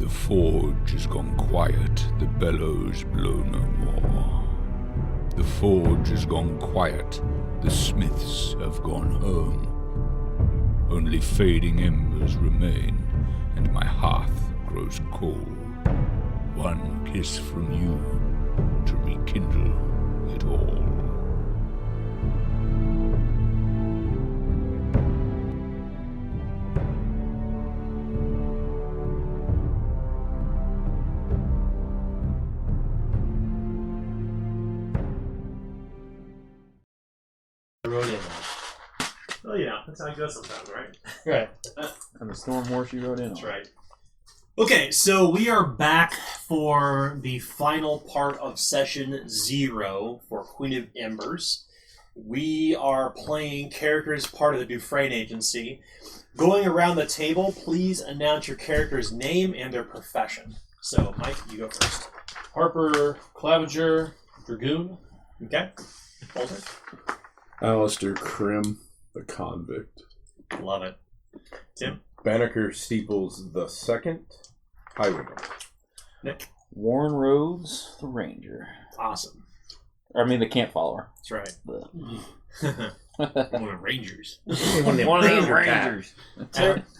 The forge has gone quiet, the bellows blow no more. The forge has gone quiet, the smiths have gone home. Only fading embers remain, and my hearth grows cold. One kiss from you to rekindle it all. Well, yeah, that's how it goes sometimes, right? Right. And the storm horse you rode in on. That's right. Okay, so we are back for the final part of session 0 for Queen of Embers. We are playing characters part of the Dufresne Agency. Going around the table, please announce your character's name and their profession. So, Mike, you go first. Harper Claviger, Dragoon. Okay. Walter. Alistair Krim, the convict. Love it. Tim. Banneker Steeples the second, highwayman. Nick. Warren Rhodes, the ranger. Awesome. I mean, the camp follower. That's right. The... One of the Rangers. One of the rangers.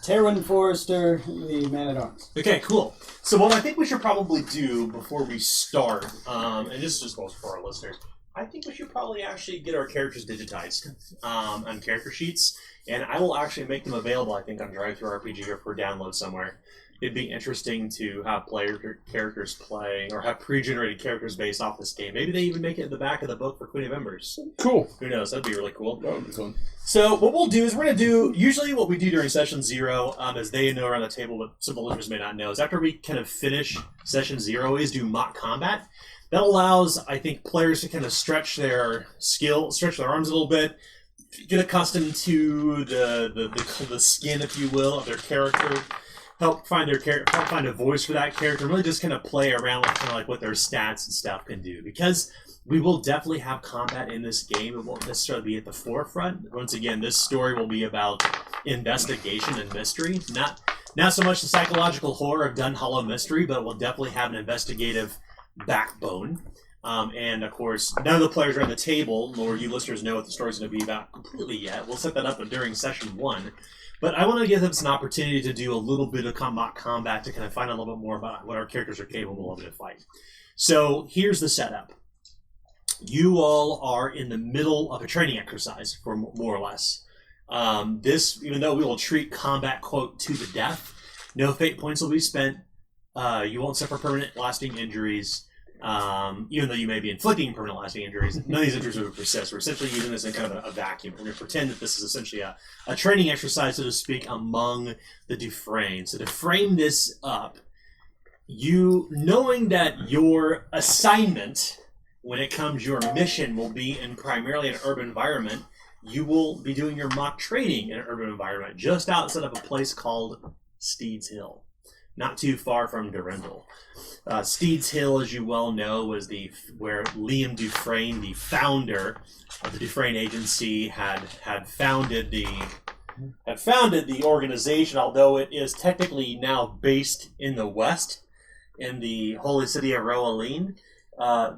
Terwin Forrester, the man-at-arms. Okay, cool. So what I think we should probably do before we start, and this is just for our listeners, I think we should probably actually get our characters digitized on character sheets, and I will actually make them available, I think, on DriveThruRPG or for download somewhere. It'd be interesting to have characters play, or have pre-generated characters based off this game. Maybe they even make it in the back of the book for Queen of Embers. Cool. Who knows? That'd be really cool. That would be fun. So what we'll do is we're going to do, usually what we do during session 0, as they know around the table, but some listeners may not know, is after we kind of finish session 0 is do mock combat. That allows, I think, players to kind of stretch their arms a little bit, get accustomed to the skin, if you will, of their character, help find a voice for that character, and really just kind of play around with kind of like what their stats and stuff can do. Because we will definitely have combat in this game. It won't necessarily be at the forefront. Once again, this story will be about investigation and mystery, not so much the psychological horror of Dun Hollow mystery, but it will definitely have an investigative backbone. And of course, none of the players are at the table, nor you listeners know what the story's going to be about completely yet. We'll set that up during session 1. But I want to give us an opportunity to do a little bit of combat to kind of find out a little bit more about what our characters are capable of in a fight. So here's the setup. You all are in the middle of a training exercise, for more or less. This, even though we will treat combat, quote, to the death, no fate points will be spent. You won't suffer permanent lasting injuries. Even though you may be inflicting permanent lasting injuries, none of these injuries will persist. We're essentially using this in kind of a vacuum. We're going to pretend that this is essentially a training exercise, so to speak, among the Dufresne. So to frame this up, you, knowing that your assignment, when it comes your mission, will be in primarily an urban environment, you will be doing your mock training in an urban environment just outside of a place called Steed's Hill, not too far from Durendal. Steed's Hill, as you well know, was where Liam Dufresne, the founder of the Dufresne Agency, had founded the organization. Although it is technically now based in the west, in the holy city of Roaline,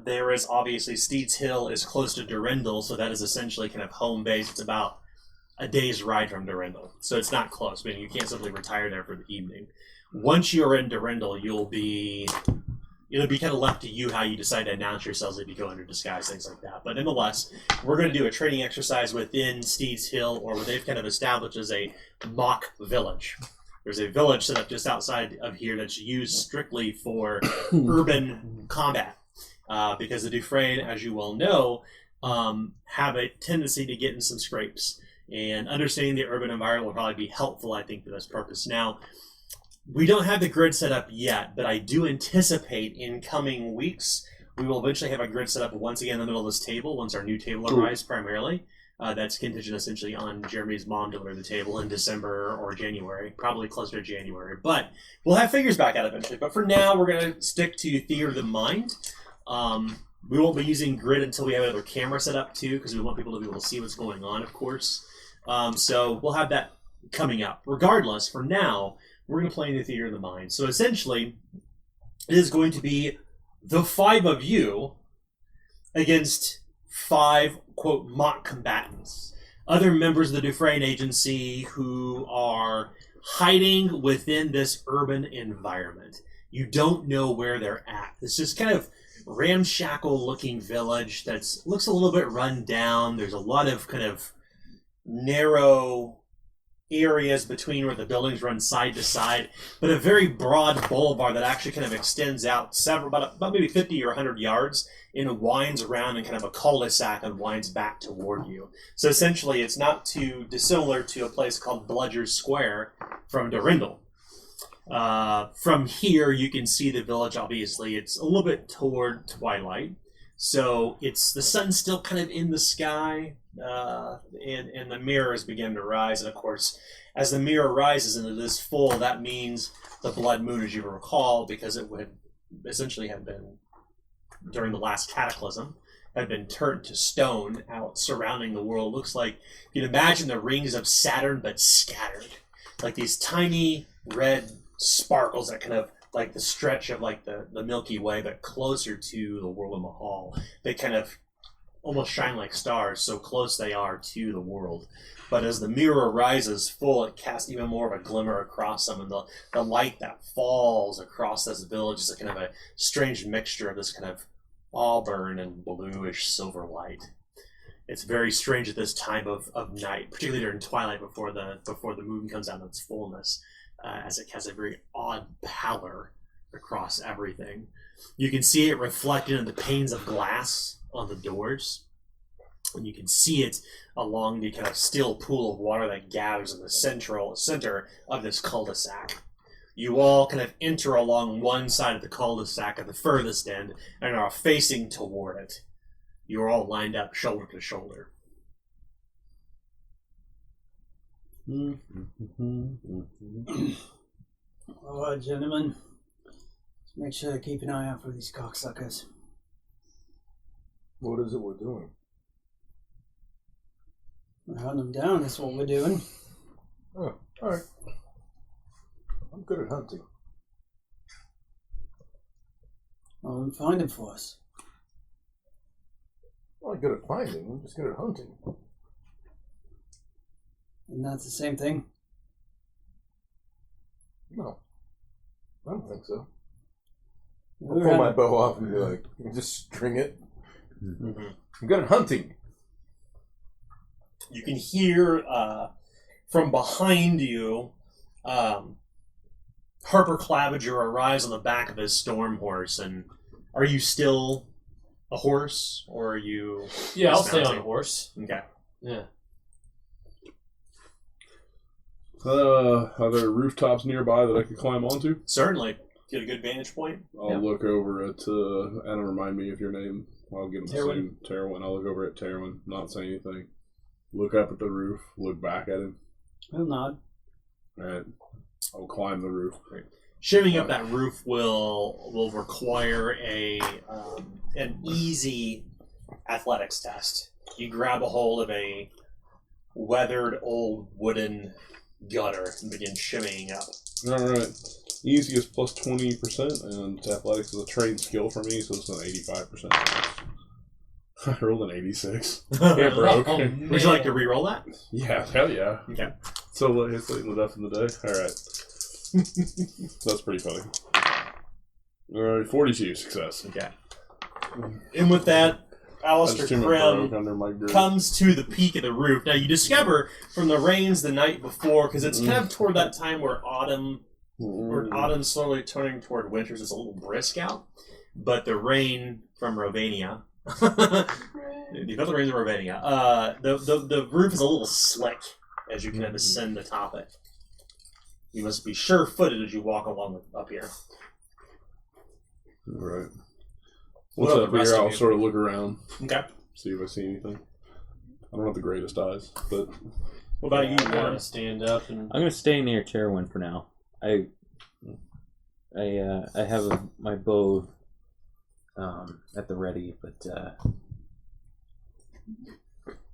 there is obviously Steed's Hill is close to Durendal, so that is essentially kind of home base. It's about a day's ride from Durendal, so it's not close. I mean, you can't simply retire there for the evening. Once you're in Durendal, it'll be kind of left to you how you decide to announce yourselves if you go under disguise, things like that. But nonetheless, we're going to do a training exercise within Steed's Hill, or what they've kind of established as a mock village. There's a village set up just outside of here that's used strictly for urban combat. Because the Dufresne, as you well know, have a tendency to get in some scrapes. And understanding the urban environment will probably be helpful, I think, for this purpose. Now, we don't have the grid set up yet, but I do anticipate in coming weeks we will eventually have a grid set up once again in the middle of this table, once our new table arrives primarily. That's contingent essentially on Jeremy's mom delivering the table in December or January, probably closer to January. But we'll have figures back out eventually. But for now, we're going to stick to Theater of the Mind. We won't be using grid until we have another camera set up too, because we want people to be able to see what's going on, of course. So we'll have that coming up. Regardless, for now, We're going to play in the theater of the mind. So essentially, it is going to be the 5 of you against 5, quote, mock combatants. Other members of the Dufresne Agency who are hiding within this urban environment. You don't know where they're at. This is kind of ramshackle-looking village that looks a little bit run down. There's a lot of kind of narrow areas between where the buildings run side to side, but a very broad boulevard that actually kind of extends out about maybe 50 or 100 yards and winds around in kind of a cul-de-sac and winds back toward you. So essentially, it's not too dissimilar to a place called Bludger's Square from Durindal. From here, you can see the village. Obviously, it's a little bit toward twilight, so it's the sun's still kind of in the sky, and the mirrors begin to rise. And of course, as the mirror rises and it is full, that means the blood moon, as you recall, because it would essentially have been during the last cataclysm, had been turned to stone out surrounding the world. Looks like you can imagine the rings of Saturn, but scattered, like these tiny red sparkles that kind of like the stretch of like the Milky Way, but closer to the world of Mahal. They kind of almost shine like stars, so close they are to the world. But as the mirror rises full, it casts even more of a glimmer across them, and the light that falls across this village is a kind of a strange mixture of this kind of auburn and bluish silver light. It's very strange at this time of night, particularly during twilight before the moon comes out in its fullness, as it has a very odd pallor across everything. You can see it reflected in the panes of glass on the doors, and you can see it along the kind of still pool of water that gathers in the center of this cul-de-sac. You all kind of enter along one side of the cul-de-sac at the furthest end and are facing toward it. You're all lined up shoulder to shoulder. All right, gentlemen. Let's make sure to keep an eye out for these cocksuckers. What is it we're doing? We're hunting them down, that's what we're doing. Oh, alright. I'm good at hunting. Well, then find them for us. I'm not good at finding, I'm just good at hunting. And that's the same thing? No. I don't think so. I'll We're pull my hunting- bow off and be like, just string it. Mm-hmm. I'm good at hunting. You can hear from behind you, Harper Claviger arrives on the back of his storm horse. And are you still a horse, or are you? Yeah, I'll stay on dismounting? a horse. Okay. Yeah. Are there rooftops nearby that I could climb onto? Certainly. Get a good vantage point. I'll look over at, Anna, remind me of your name. I'll get him soon. Terwin. I'll look over at Terwin, not say anything. Look up at the roof, look back at him. I'll nod. Alright. I'll climb the roof. Shimming up that roof will require an easy athletics test. You grab a hold of a weathered old wooden gutter and begin shimmying up. Alright. Easy is plus 20%, and athletics is a trained skill for me, so it's an 85% chance. I rolled an 86. Yeah, bro. Oh, Would you like to re-roll that? Yeah, hell yeah. Okay. So it's late in the death in the day. Alright. That's pretty funny. Alright, 42 success. Okay. And with that, Alistair Krim under my grip. comes to the peak of the roof. Now you discover from the rains the night before, because it's kind of toward that time where autumn's slowly turning toward winter, so it's a little brisk out. But the rain from Rovania, you got the rain from Rovania. The roof is a little slick as you kind of ascend atop it. You must be sure-footed as you walk along up here. Alright. What Once about up the rest here, of I'll you? sort of look around, Okay. see if I see anything. I don't have the greatest eyes, but What about you, I'm Warren? gonna stand up and I'm gonna stay near Terwin for now. I have my bow at the ready, but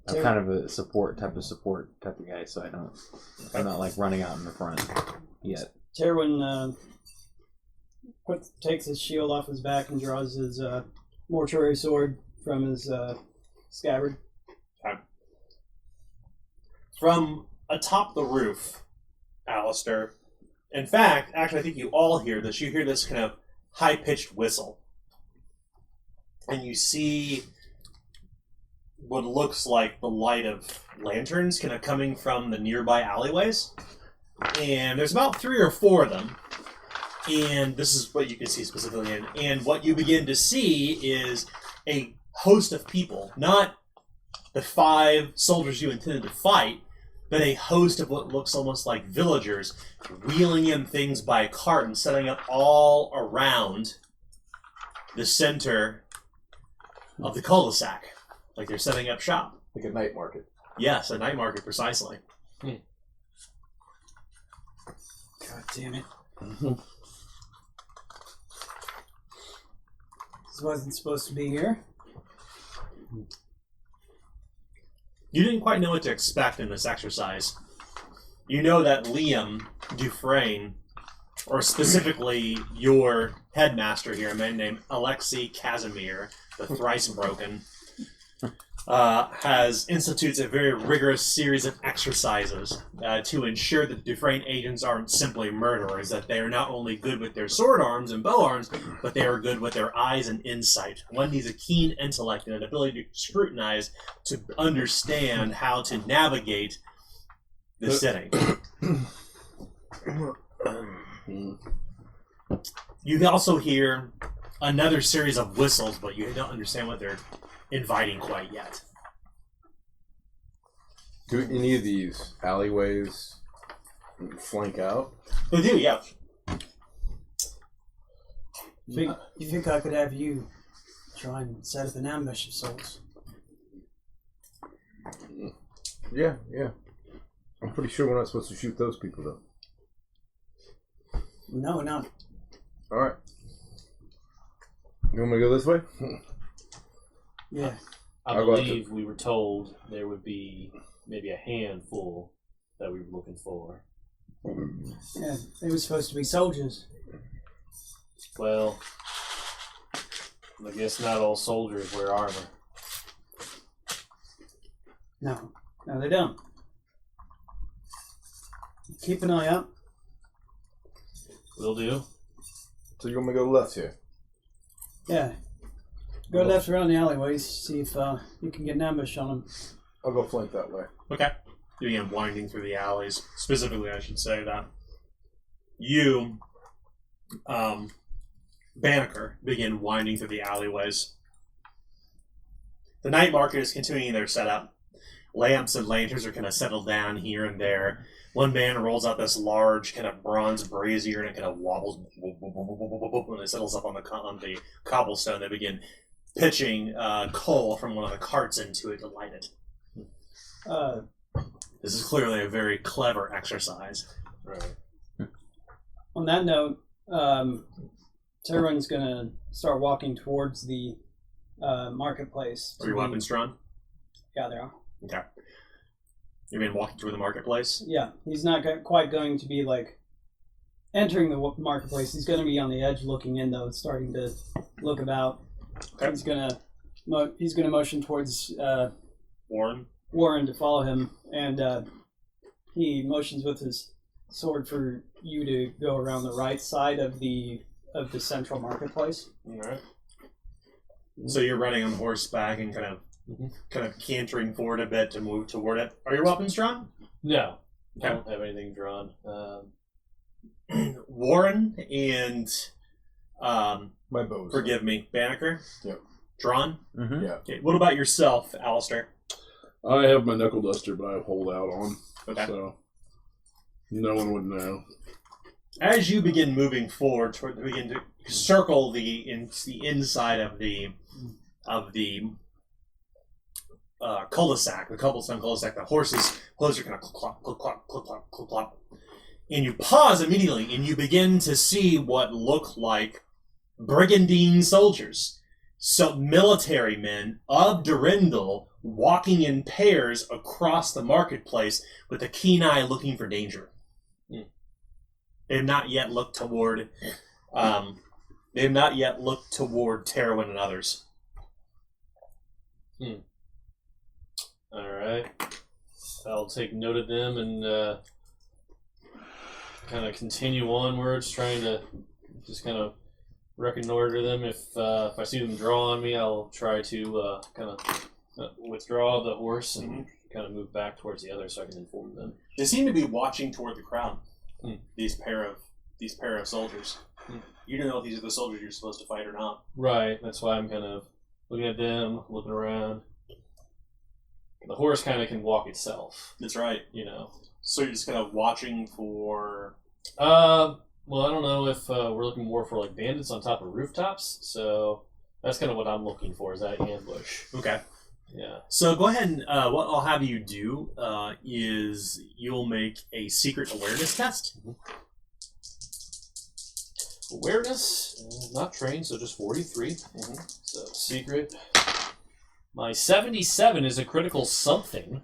I'm kind of a support type of guy, so I'm not like running out in the front yet. Terwin takes his shield off his back and draws his mortuary sword from his scabbard. Okay. From atop the roof, Alistair. In fact, actually, I think you all hear this. You hear this kind of high-pitched whistle. And you see what looks like the light of lanterns kind of coming from the nearby alleyways. And there's about 3 or 4 of them. And this is what you can see specifically in. And what you begin to see is a host of people. Not the 5 soldiers you intended to fight, but a host of what looks almost like villagers wheeling in things by cart and setting up all around the center of the cul-de-sac. Like they're setting up shop. Like a night market. Yes, a night market, precisely. God damn it. This wasn't supposed to be here. You didn't quite know what to expect in this exercise. You know that Liam Dufresne, or specifically your headmaster here, a man named Alexei Casimir, the Thrice Broken, has institutes a very rigorous series of exercises to ensure that Dufresne agents aren't simply murderers, that they are not only good with their sword arms and bow arms, but they are good with their eyes and insight. One needs a keen intellect and an ability to scrutinize to understand how to navigate the setting. You also hear another series of whistles, but you don't understand what they're inviting quite yet. Do any of these alleyways flank out? They do, yeah. You think I could have you try and set up an ambush of sorts? Yeah. I'm pretty sure we're not supposed to shoot those people, though. No, not. Alright. You want me to go this way? Yeah. I I'll go up believe we were told there would be maybe a handful that we were looking for. Yeah, they were supposed to be soldiers. Well, I guess not all soldiers wear armor. No, they don't. Keep an eye out. Will do. So you want me to go left here? Yeah. Go left around the alleyways, see if you can get an ambush on them. I'll go flank that way. Okay. You begin winding through the alleys. Specifically, I should say that you, Banneker, begin winding through the alleyways. The night market is continuing their setup. Lamps and lanterns are kind of settled down here and there. One man rolls out this large kind of bronze brazier and it kind of wobbles when it settles up on the cobblestone. They begin pitching coal from one of the carts into it to light it. This is clearly a very clever exercise. Right. On that note, Terran's going to start walking towards the marketplace. Are your weapons drawn? Yeah, they are. Okay. You've been walking through the marketplace? Yeah, he's not quite going to be like entering the marketplace. He's going to be on the edge looking in, though, starting to look about. Okay. He's going to motion towards Warren to follow him, and he motions with his sword for you to go around the right side of the central marketplace. All right. So you're running on horseback and kind of cantering forward a bit to move toward it. Are your weapons drawn? No. Okay. I don't have anything drawn. Warren and My bows. forgive me, Banneker. Yep. Drawn? Mm-hmm. Yeah. Okay. What about yourself, Alistair? I have my knuckle duster, but I have hold out on, Okay. so no one would know. As you begin moving forward, begin to circle the inside of the cul-de-sac, the cobblestone cul-de-sac. The horses' hooves are kind of clop, clop, clop, clop, clop, clop, clop. And you pause immediately, and you begin to see what look like brigandine soldiers, so military men of Durindal, walking in pairs across the marketplace with a keen eye looking for danger. They have not yet looked toward. They have not yet looked toward Terwin and others. All right. I'll take note of them and kind of continue onwards, trying to just kind of reconnoiter them. If I see them draw on me, I'll try to kind of withdraw the horse and kind of move back towards the other so I can inform them. They seem to be watching toward the crowd. These pair of soldiers. You don't know if these are the soldiers you're supposed to fight or not. Right. That's why I'm kind of looking at them, looking around. The horse kind of can walk itself. That's right. You know. So you're just kind of watching for. Well, I don't know if we're looking more for like bandits on top of rooftops. So that's kind of what I'm looking for, is that ambush. Okay. Yeah. So go ahead and what I'll have you do is you'll make a secret awareness test. Awareness, not trained, so just 43. So secret. My 77 is a critical something.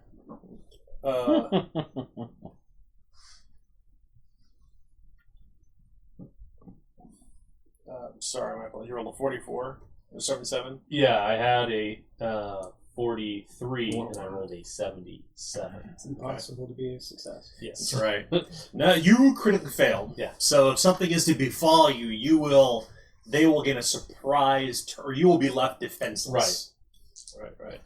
Sorry, my apologies. You rolled a 44 or 77. Yeah, I had a 43 and I rolled a 77. It's impossible to be a success. Yes. That's right. No, you critically failed. Yeah. So if something is to befall you, they will get a surprise, or you will be left defenseless. Right.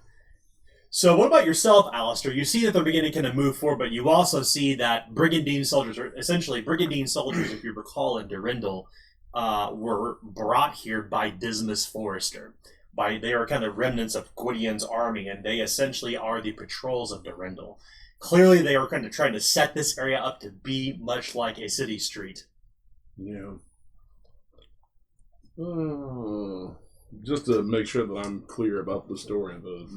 So what about yourself, Alistair? You see that they're beginning to kind of move forward, but you also see that brigandine soldiers, if you recall, in Durindal, were brought here by Dismas Forrester. They are kind of remnants of Gwydion's army, and they essentially are the patrols of Durindal. Clearly, they are kind of trying to set this area up to be much like a city street. Yeah. Just to make sure that I'm clear about the story,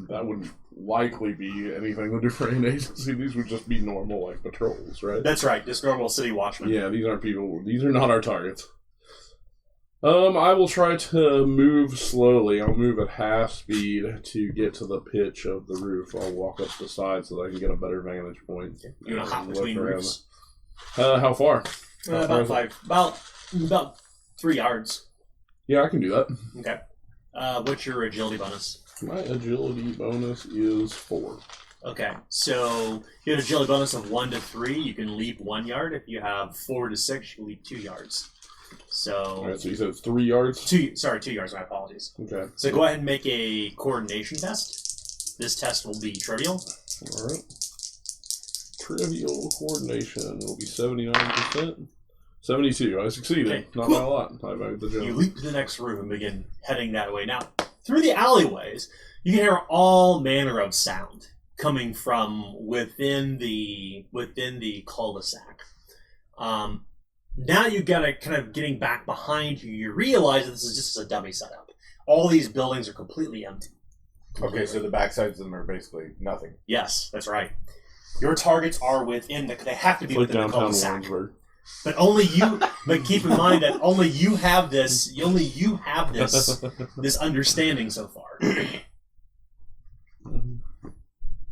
that wouldn't likely be anything with different agency. These would just be normal, like, patrols, right? That's right, just normal city watchmen. Yeah, these aren't people. These are not our targets. I will try to move slowly. I'll move at half speed to get to the pitch of the roof. I'll walk up the side so that I can get a better vantage point. You're gonna hop between roofs. How far? About 3 yards. Yeah, I can do that. Okay. What's your agility bonus? My agility bonus is 4. Okay, so you have an agility bonus of 1 to 3. You can leap 1 yard. If you have 4 to 6, you can leap 2 yards. So. All right, so you said it's 3 yards? 2 yards. My apologies. Okay. So go ahead and make a coordination test. This test will be trivial. All right. Trivial coordination will be 79%. 72. I succeeded. Okay, Not cool. by a lot. I bagged the job. You leap to the next room and begin heading that way. Now, through the alleyways, you can hear all manner of sound coming from within the cul-de-sac. Now you've got to kind of getting back behind you. You realize that this is just a dummy setup. All these buildings are completely empty. Okay, so the backsides of them are basically nothing. Yes, that's right. Your targets are within they have to be Like within the downtown cul-de-sac. Warrensburg. But only you. But keep in mind that only you have this. Only you have this understanding so far.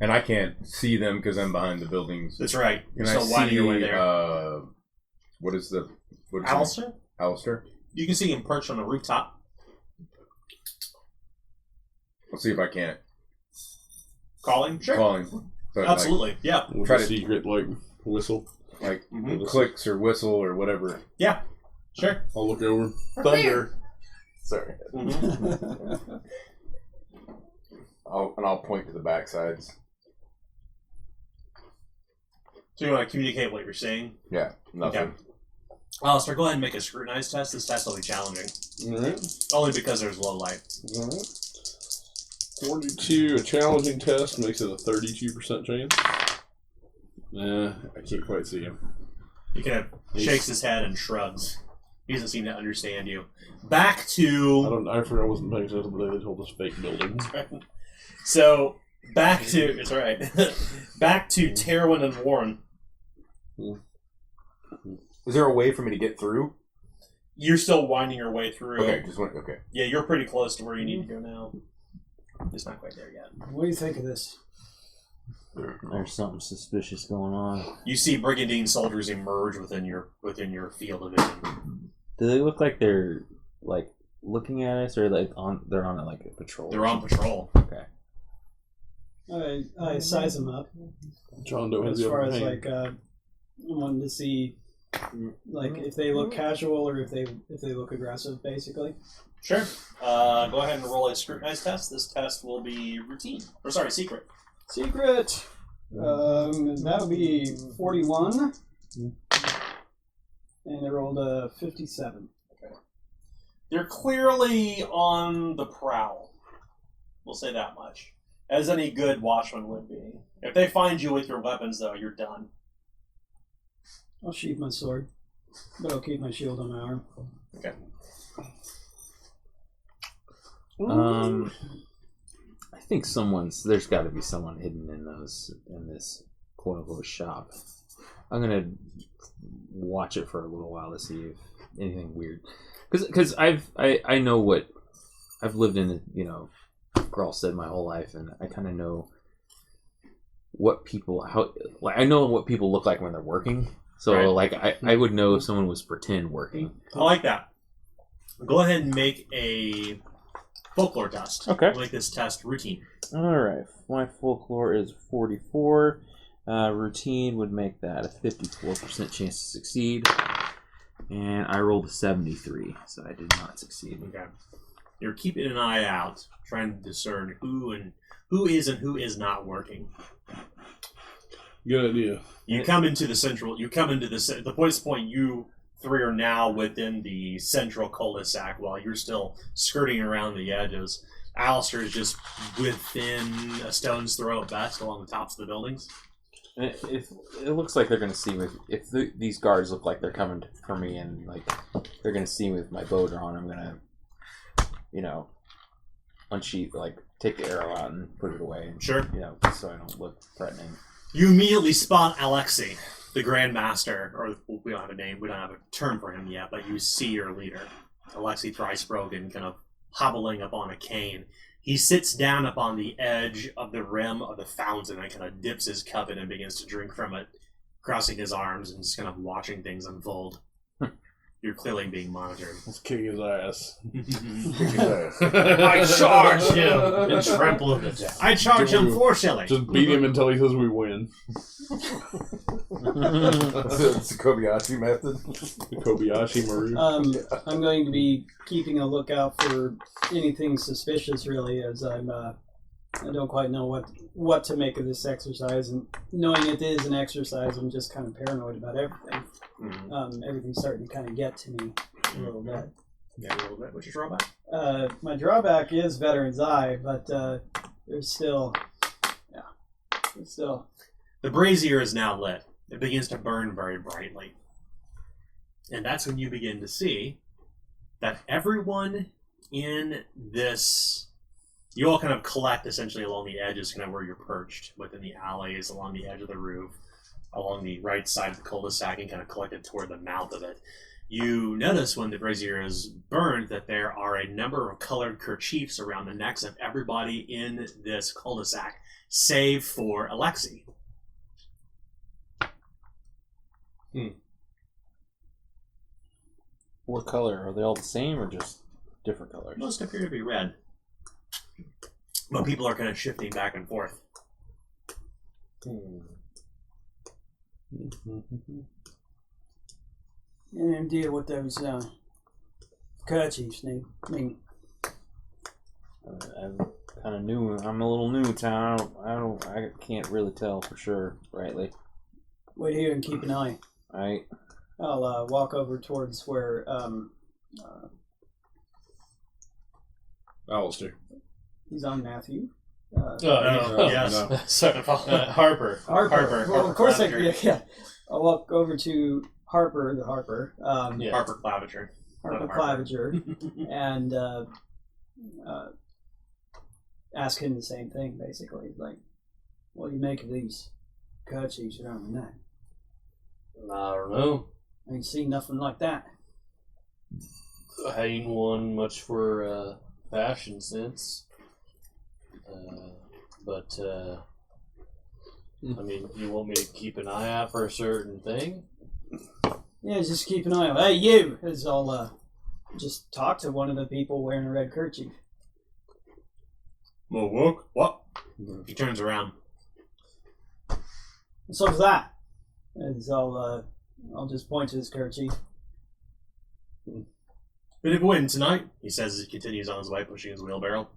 And I can't see them because I'm behind the buildings. That's right. You're Can I still winding your way there. see? What is Alistair? Alistair? You can see him perched on a rooftop. Let's see if I can't. Calling? Sure. Calling. But Absolutely. Yeah. With Try a to- secret, like, whistle. Like Mhm. clicks or whistle or whatever. Yeah. Sure. I'll look over. Thunder. Sorry. Mm-hmm. I'll point to the backsides. So you want to communicate what you're saying? Yeah, nothing. Okay. Alistair, go ahead and make a scrutinize test. This test will be challenging. Alright. Only because there's low light. Alright. 42, a challenging test makes it a 32% chance. Nah, I can't quite see him. He kind of shakes his head and shrugs. He doesn't seem to understand you. Back to... I forgot I wasn't paying attention, but they told us fake buildings. So, back to... It's alright. Back to Terwin and Warren. Is there a way for me to get through? You're still winding your way through. Okay, okay. Yeah, you're pretty close to where you need to go now. Just not quite there yet. What do you think of this? There's something suspicious going on. You see brigandine soldiers emerge within your field of vision. Do they look like they're like looking at us, or like they're on like a patrol? They're on patrol. Okay. I size them up John Doe has as the far upper as hand. like I wanted to see like if they look casual or if they look aggressive, basically. Sure. Go ahead and roll a scrutinize test. This test will be routine. Or sorry, secret. Secret. That'll be 41. And I rolled a 57. They're clearly on the prowl. We'll say that much. As any good watchman would be. If they find you with your weapons, though, you're done. I'll sheath my sword, but I'll keep my shield on my arm. Okay. I think there's got to be someone hidden in this quote unquote shop. I'm gonna watch it for a little while to see if anything weird, because I know what I've lived in, Gralstead my whole life, and I kind of know what people I know what people look like when they're working. So Right. I would know if someone was pretend working. I like that. Go ahead and make a folklore test. Okay. We'll make this test routine. All right, my folklore is 44. Routine would make that a 54% chance to succeed, and I rolled a 73, so I did not succeed. Okay. You're keeping an eye out, trying to discern who is and who is not working. Good idea. You come into the central. You come into the point. You three are now within the central cul-de-sac, while you're still skirting around the edges. Alistair is just within a stone's throw at best, along the tops of the buildings. And it looks like they're going to see if these guards look like they're coming for me, and like they're going to see me with my bow drawn. I'm going to, unsheath, like take the arrow out and put it away. And, Sure. So I don't look threatening. You immediately spot Alexei, the Grand Master, or we don't have a name, we don't have a term for him yet, but you see your leader, Alexei Thrice-Broken, kind of hobbling up on a cane. He sits down up on the edge of the rim of the fountain and kind of dips his cup in and begins to drink from it, crossing his arms and just kind of watching things unfold. You're clearly being monitored. Let's kick his ass. Kick his ass. I charge him and trample him to death. I charge him 4 shillings. Just beat him until he says we win. It's the Kobayashi method. The Kobayashi Maru. I'm going to be keeping a lookout for anything suspicious, really, as I don't quite know what to make of this exercise, and knowing it is an exercise, I'm just kind of paranoid about everything. Mm-hmm. Everything's starting to kind of get to me a little bit. Yeah, a little bit. What's your drawback? My drawback is Veteran's Eye, but there's still. The brazier is now lit. It begins to burn very brightly. And that's when you begin to see that everyone in this... You all kind of collect essentially along the edges, kind of where you're perched, within the alleys, along the edge of the roof, along the right side of the cul-de-sac, and kind of collected toward the mouth of it. You notice when the brazier is burned that there are a number of colored kerchiefs around the necks of everybody in this cul-de-sac, save for Alexei. What color? Are they all the same or just different colors? Most appear to be red. But people are kind of shifting back and forth. Any idea what those kerchiefs mean? I'm kind of new. I'm a little new in town. I can't really tell for sure, rightly. Wait here and keep an eye. Right. I'll walk over towards where Alistair. he's on Matthew. Yes. No. Sorry, Harper. Harper. Well, of course, Claviger. yeah. I'll walk over to Harper, the Harper. Yeah. Harper Claviger. Harper Harper. Claviger, and ask him the same thing, basically. Like, what do you make of these kerchiefs around the neck? I don't know. I ain't seen nothing like that. I ain't one much for fashion sense. But I mean, you want me to keep an eye out for a certain thing? Yeah, just keep an eye out. Hey, you! As I'll just talk to one of the people wearing a red kerchief. What? He turns around. What's up with that? As I'll just point to his kerchief. Bit of wind tonight, he says as he continues on his way, pushing his wheelbarrow.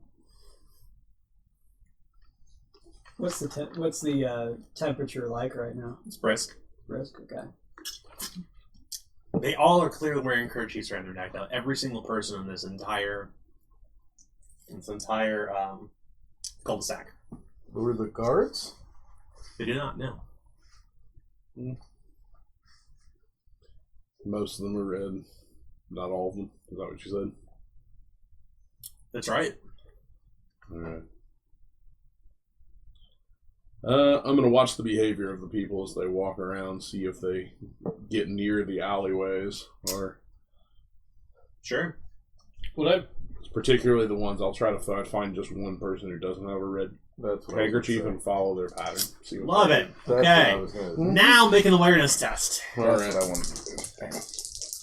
What's the temperature like right now? It's brisk. Brisk, okay. They all are clearly wearing kerchiefs around their neck. Now, every single person in this entire cul-de-sac. Were the guards? They do not know. Most of them are red. Not all of them. Is that what you said? That's right. Alright. I'm going to watch the behavior of the people as they walk around, see if they get near the alleyways, or Sure. particularly the ones. I'll try to find just one person who doesn't have a red That's what I was handkerchief gonna and follow their pattern. See what Love they it. say. That's what I Okay. was gonna do. Now make an awareness test. That's Alright. what I wanted to do. Damn.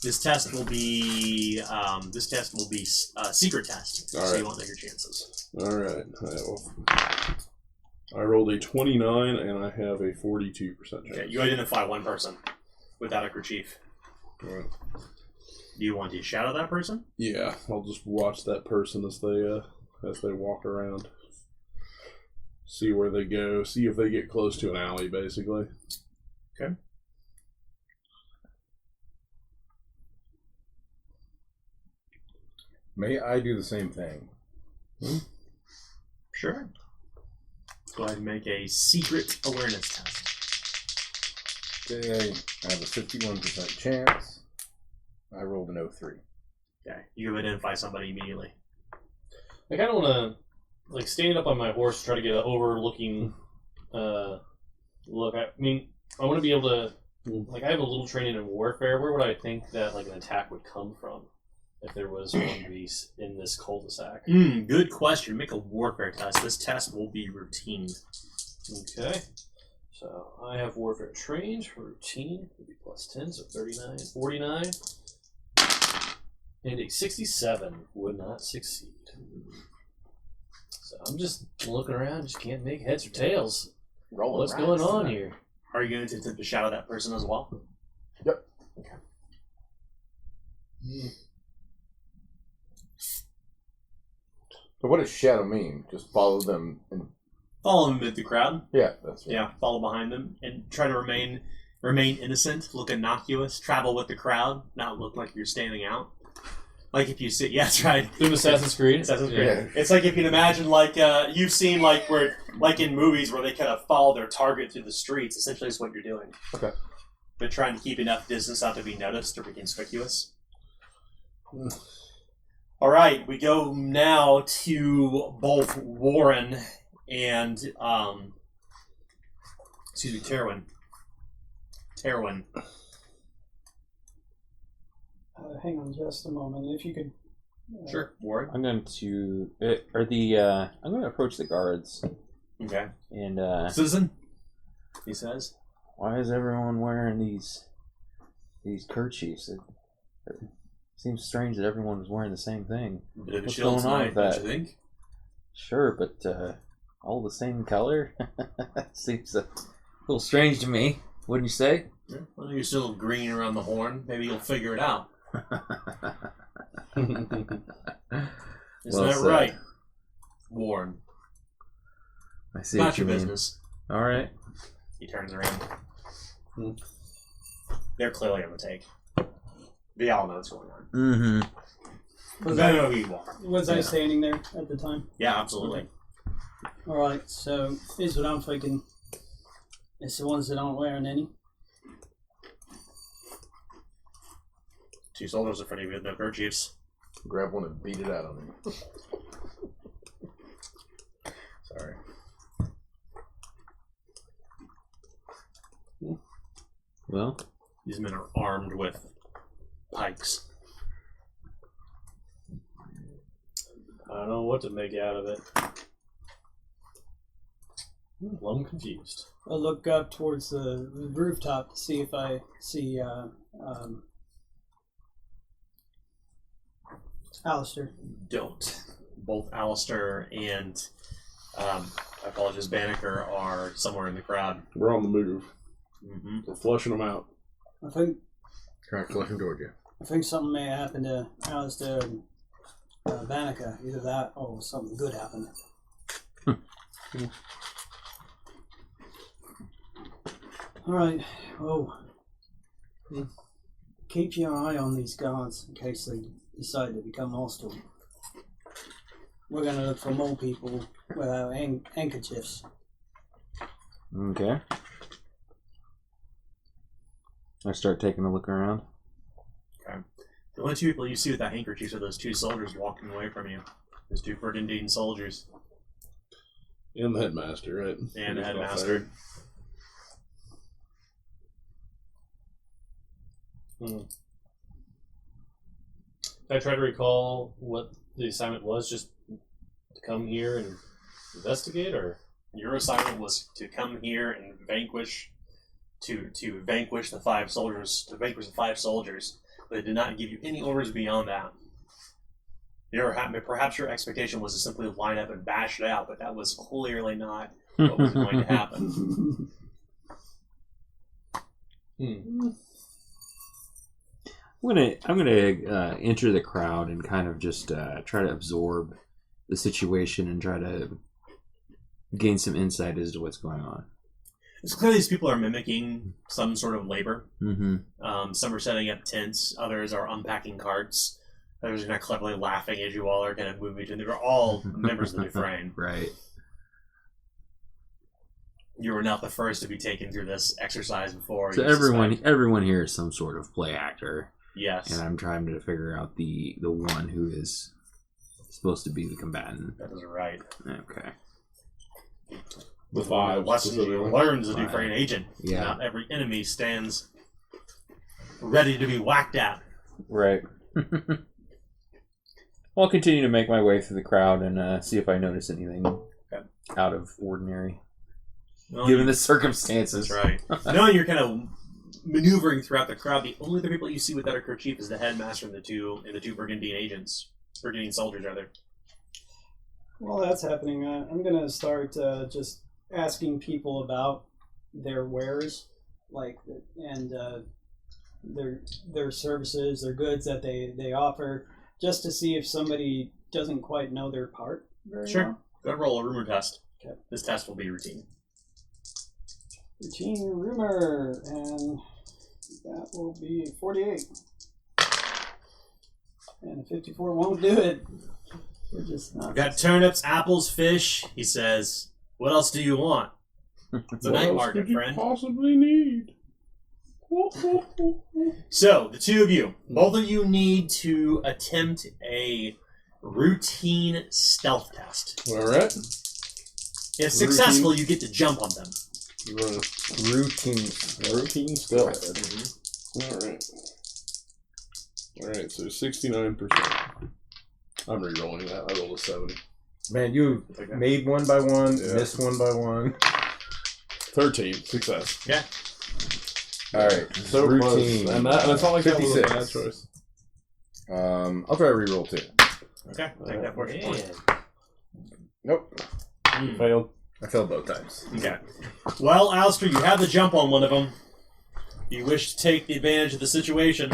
This test will be a secret test, so All right. you won't know your chances. Alright. I rolled a 29 and I have a 42% chance. Okay, you identify one person without a kerchief. Alright. Do you want to shadow that person? Yeah, I'll just watch that person as they walk around. See where they go. See if they get close to an alley, basically. Okay. May I do the same thing? Sure. Go ahead and make a secret awareness test. Okay, I have a 51% chance. I rolled an 03. Okay, you identify somebody immediately. I kind of want to, stand up on my horse, try to get an overlooking look. I mean, I want to be able to, I have a little training in warfare. Where would I think that, an attack would come from if there was one of these in this cul-de-sac? Good question. Make a warfare test. This test will be routine. Okay. So I have warfare trained for routine. Would be plus 10, so 39, 49. And a 67 would not succeed. So I'm just looking around, just can't make heads or tails. What's going on here? Are you going to attempt to shadow that person as well? Yep. Okay. So what does shadow mean? Just follow them and Follow them amid the crowd. yeah, that's right. Yeah, follow behind them and try to remain innocent, look innocuous, travel with the crowd, not look like you're standing out. Like if you sit, yeah, that's right. Doing Assassin's Creed. Assassin's Creed. Yeah. It's like if you can imagine, you've seen where in movies where they kind of follow their target through the streets. Essentially, is what you're doing. Okay. But trying to keep enough distance not to be noticed or be conspicuous. All right, we go now to both Warren and Terwin. Hang on just a moment. If you could... Sure, Warren. I'm going to I'm going to approach the guards Okay. and Citizen, he says. why is everyone wearing these kerchiefs? It seems strange that everyone is wearing the same thing. Bit of a What's chill going on tonight, with don't that? you think? Sure, but all the same color seems a little strange to me. Wouldn't you say? Yeah. Well, you're still green around the horn. Maybe you'll figure it out. Isn't Well that said. right, Warren? I see Not what you your mean. business. All right. He turns around. They're clearly on the take. They all know what's going on. Mm-hmm. Was They I, know who you are. was I standing there at the time? Yeah, absolutely. Alright, so here's what I'm thinking. It's the ones that aren't wearing any. Two soldiers in front of you with no kerchiefs. Grab one and beat it out of me. Sorry. Well, These men are armed with pikes. I don't know what to make out of it. Well, I'm confused. I'll look up towards the rooftop to see if I see Alistair. Don't. Both Alistair and I apologize, Banneker are somewhere in the crowd. We're on the move. Mm-hmm. We're flushing them out. I think Trying to flush him toward you. I think something may happen to Alistair and Banneker. Either that or something good happened. Alright, well, keep your eye on these guards in case they decide to become hostile. We're going to look for more people without handkerchiefs. Okay. I start taking a look around. Okay. The only two people you see with that handkerchief are those two soldiers walking away from you. Those two Burgundian soldiers. And the headmaster, right? And the headmaster. I try to recall what the assignment was, just to come here and investigate, or Your assignment was to come here and vanquish the 5 soldiers, but it did not give you any orders beyond that. Perhaps your expectation was to simply line up and bash it out, but that was clearly not what was going to happen. I'm gonna enter the crowd and kind of just try to absorb the situation and try to gain some insight as to what's going on. It's clear these people are mimicking some sort of labor. Mm-hmm. Some are setting up tents, others are unpacking carts, others are kind of cleverly laughing as you all are kind of moving between. They were all members of the Dufresne. Right. You were not the first to be taken through this exercise before. So you suspect. everyone here is some sort of play actor. Yes. And I'm trying to figure out the one who is supposed to be the combatant. That is right. Okay. The 5. Lesson you learn as a Dufresne agent. Yeah. Not every enemy stands ready to be whacked at. Right. I'll continue to make my way through the crowd and see if I notice anything out of ordinary, given the circumstances. That's right. Knowing you're kind of maneuvering throughout the crowd, the only other people you see with that kerchief is the headmaster and the two Burgundian agents, Burgundian soldiers, rather. While that's happening, I'm going to start just asking people about their wares, and their services, their goods that they offer, just to see if somebody doesn't quite know their part very well. Sure. Go ahead and roll a rumor test. Okay. This test will be routine. Routine rumor, and that will be 48. And 54 won't do it. We're just not. We've got turnips, apples, fish. He says, "What else do you want?" It's a What night else market, could you friend. possibly need? So, the two of you, both of you need to attempt a routine stealth test. All right. If successful, you get to jump on them. Routine stealth. All right. All right. So 69%. I'm re-rolling that. I rolled a 70. Man, you made one by one, missed one by one. 13. Success. Yeah. Alright, So routine. close. And that's not like that was a 56. bad choice. I'll try to reroll too. Okay, take that portion. Man. Nope. Failed. I failed both times. Okay. Well, Alistair, you have the jump on one of them. You wish to take the advantage of the situation.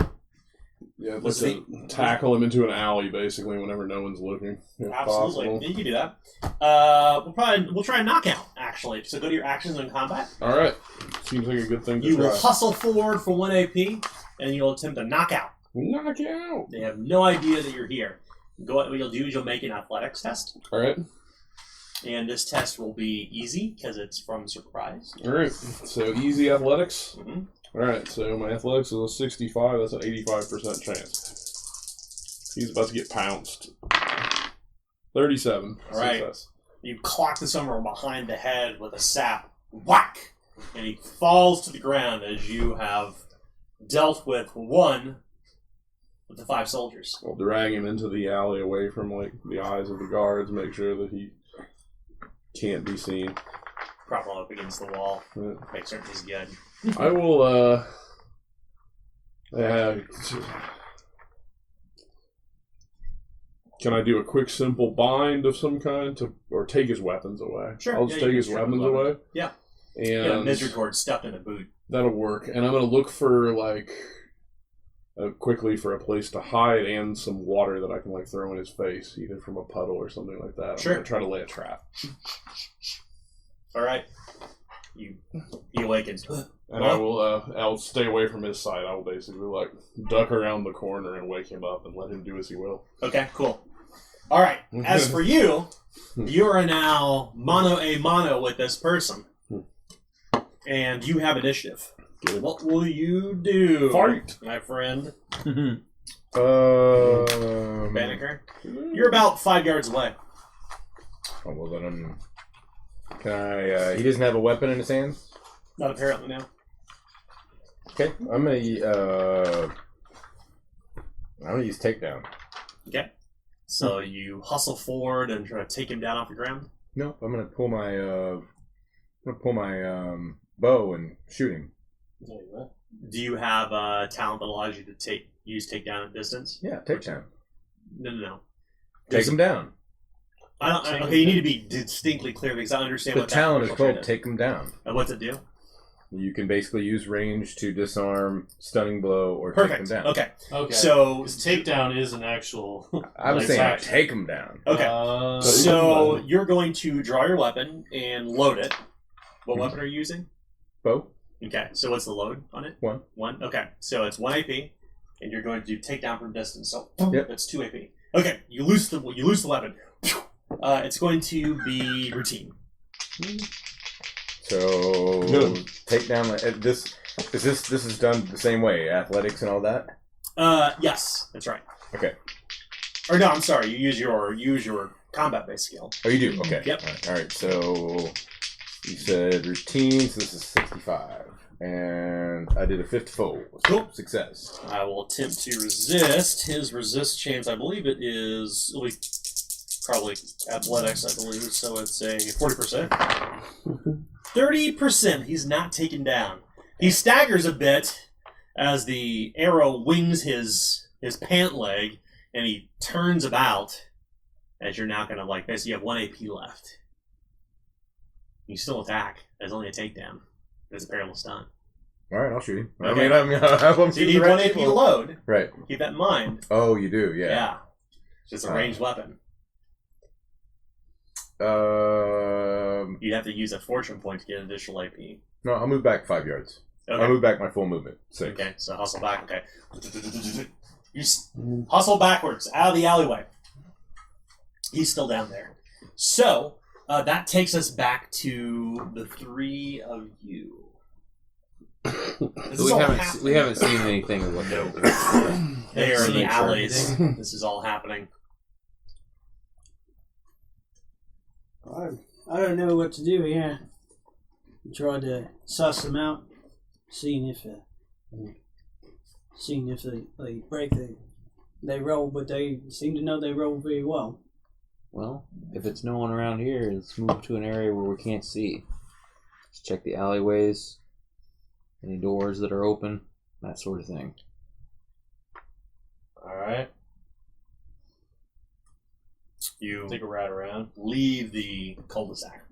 Yeah, I'd like to tackle him into an alley, basically, whenever no one's looking. If Absolutely. possible. You can do that. We'll try a knockout, actually. So go to your actions in combat. All right. Seems like a good thing to You try. will hustle forward for 1 AP, and you'll attempt a knockout. Knock it out. They have no idea that you're here. What you'll do is you'll make an athletics test, All right. and this test will be easy because it's from surprise. All right. So easy athletics. Mm-hmm. All right. So my athletics is a 65. That's an 85% chance. He's about to get pounced. 37. All right. Success. You clock this over behind the head with a sap. Whack! And he falls to the ground as you have dealt with one of the 5 soldiers. I'll drag him into the alley away from the eyes of the guards, make sure that he can't be seen. prop him up against the wall. Yeah. Make certain he's good. I will, can I do a quick, simple bind of some kind or take his weapons away? Sure. I'll just Yeah, you take his can strip weapons his away. weapons. Yeah. And Get a misericord stuffed in a boot. that'll work. And I'm going to look for, like, quickly for a place to hide and some water that I can, like, throw in his face, either from a puddle or something like that. Sure. I'm going to try to lay a trap. All right. He awakens. And I'll stay away from his side. I will basically, like, duck around the corner and wake him up and let him do as he will. Okay, cool. All right. As for you, you are now mano a mano with this person. And you have initiative. Good. What will you do, Fight. my friend? Banneker? You're about 5 yards away. Oh, well, then can I, he doesn't have a weapon in his hands? Not apparently now. Okay, I'm gonna use takedown. Okay. So you hustle forward and try to take him down off the ground? No, I'm gonna pull my, bow and shoot him. Do you have a talent that allows you to use takedown at distance? Yeah, takedown. No. Take him down. Okay, you need to be distinctly clear because I understand The what talent is that called take him down. And what's it do? You can basically use range to disarm, stunning blow, or Perfect. take him down. Okay. Okay. So takedown is an actual. I was saying action. take him down. Okay. So you're going to draw your weapon and load it. What weapon are you using? Bow. Okay. So what's the load on it? 1. 1. Okay. So it's 1 AP, and you're going to do takedown from distance. So Yep. that's 2 AP. Okay. You loose the weapon. It's going to be routine. So take down this. This is done the same way. Athletics and all that. Yes, that's right. Okay. Or no, I'm sorry. You use your combat-based skill. Oh, you do. Okay. Yep. All right. So you said routine. So this is 65, and I did a 50-fold. Cool. Success. I will attempt to resist. His resist chance, I believe it is probably athletics, I believe. So it's a 40%. 30%. He's not taken down. He staggers a bit as the arrow wings his pant leg, and he turns about. As you're now going to basically you have 1 AP left. You still attack. There's only a takedown. There's a perilous stunt. All right, I'll shoot him. Okay. I'm So you need 1 AP to load. Right. Keep that in mind. Oh, you do. Yeah. It's a ranged weapon. You'd have to use a fortune point to get an additional AP. No, I'll move back 5 yards. Okay. I'll move back my full movement. 6. Okay, so hustle back. Okay. You hustle backwards out of the alleyway. He's still down there. So that takes us back to the 3 of you. We haven't seen anything of what they're doing. They are in the Sure. alleys. This is all happening. I don't know what to do here. I tried to suss them out, seeing if they break they roll, but they seem to know they roll very well. Well, if it's no one around here, let's move to an area where we can't see. Just check the alleyways, any doors that are open, that sort of thing. Alright. You Take a ride around. leave the cul-de-sac,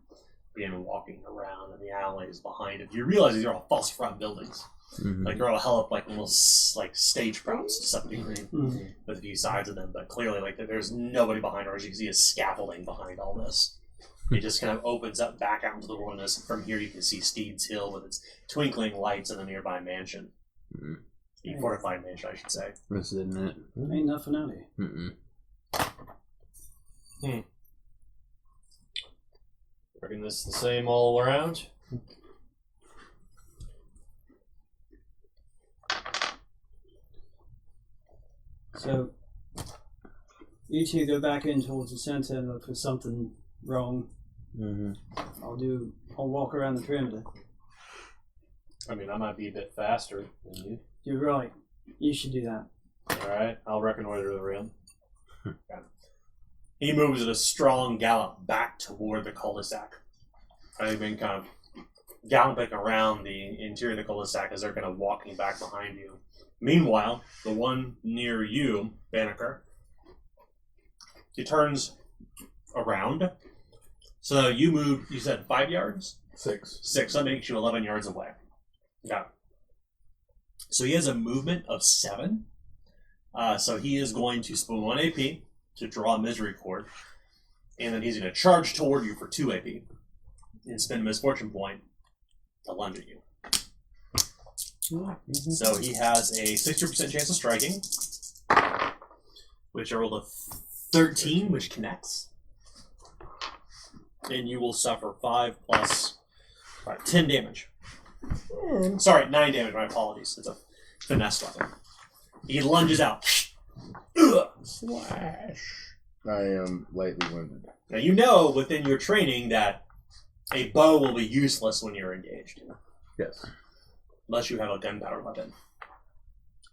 begin walking around in the alleys behind it. You realize these are all false front buildings. Mm-hmm. They're all held up like little stage props to some degree, Mm-hmm. with a few sides of them. But clearly, there's nobody behind, or as you can see, a scaffolding behind all this. It just kind of opens up back out into the wilderness. From here, you can see Steed's Hill with its twinkling lights and a nearby mansion. Mm-hmm. The fortified mansion, I should say. This isn't it. Ain't nothing out here. Mm-mm. Reckon this is the same all around? So you two go back in towards the center and look for something wrong. Mm-hmm. I'll walk around the perimeter. I mean, I might be a bit faster than you. You're right. You should do that. Alright, I'll reconnoiter the rim. He moves at a strong gallop back toward the cul-de-sac. They've been kind of galloping around the interior of the cul-de-sac as they're kind of walking back behind you. Meanwhile, the one near you, Banneker, he turns around. So you moved, you said 5 yards? 6. 6, that makes you 11 yards away. Yeah. So he has a movement of 7. So he is going to spend 1 AP to draw a misery cord. And then he's going to charge toward you for 2 AP. And spend a misfortune point to lunge at you. So he has a 60% chance of striking. Which I rolled a 13, which connects. And you will suffer 5 plus 10 damage. Sorry, 9 damage, my apologies. It's a finesse weapon. He lunges out. Slash. I am lightly wounded. Now you know within your training that a bow will be useless when you're engaged. Yes. Unless you have a gunpowder weapon.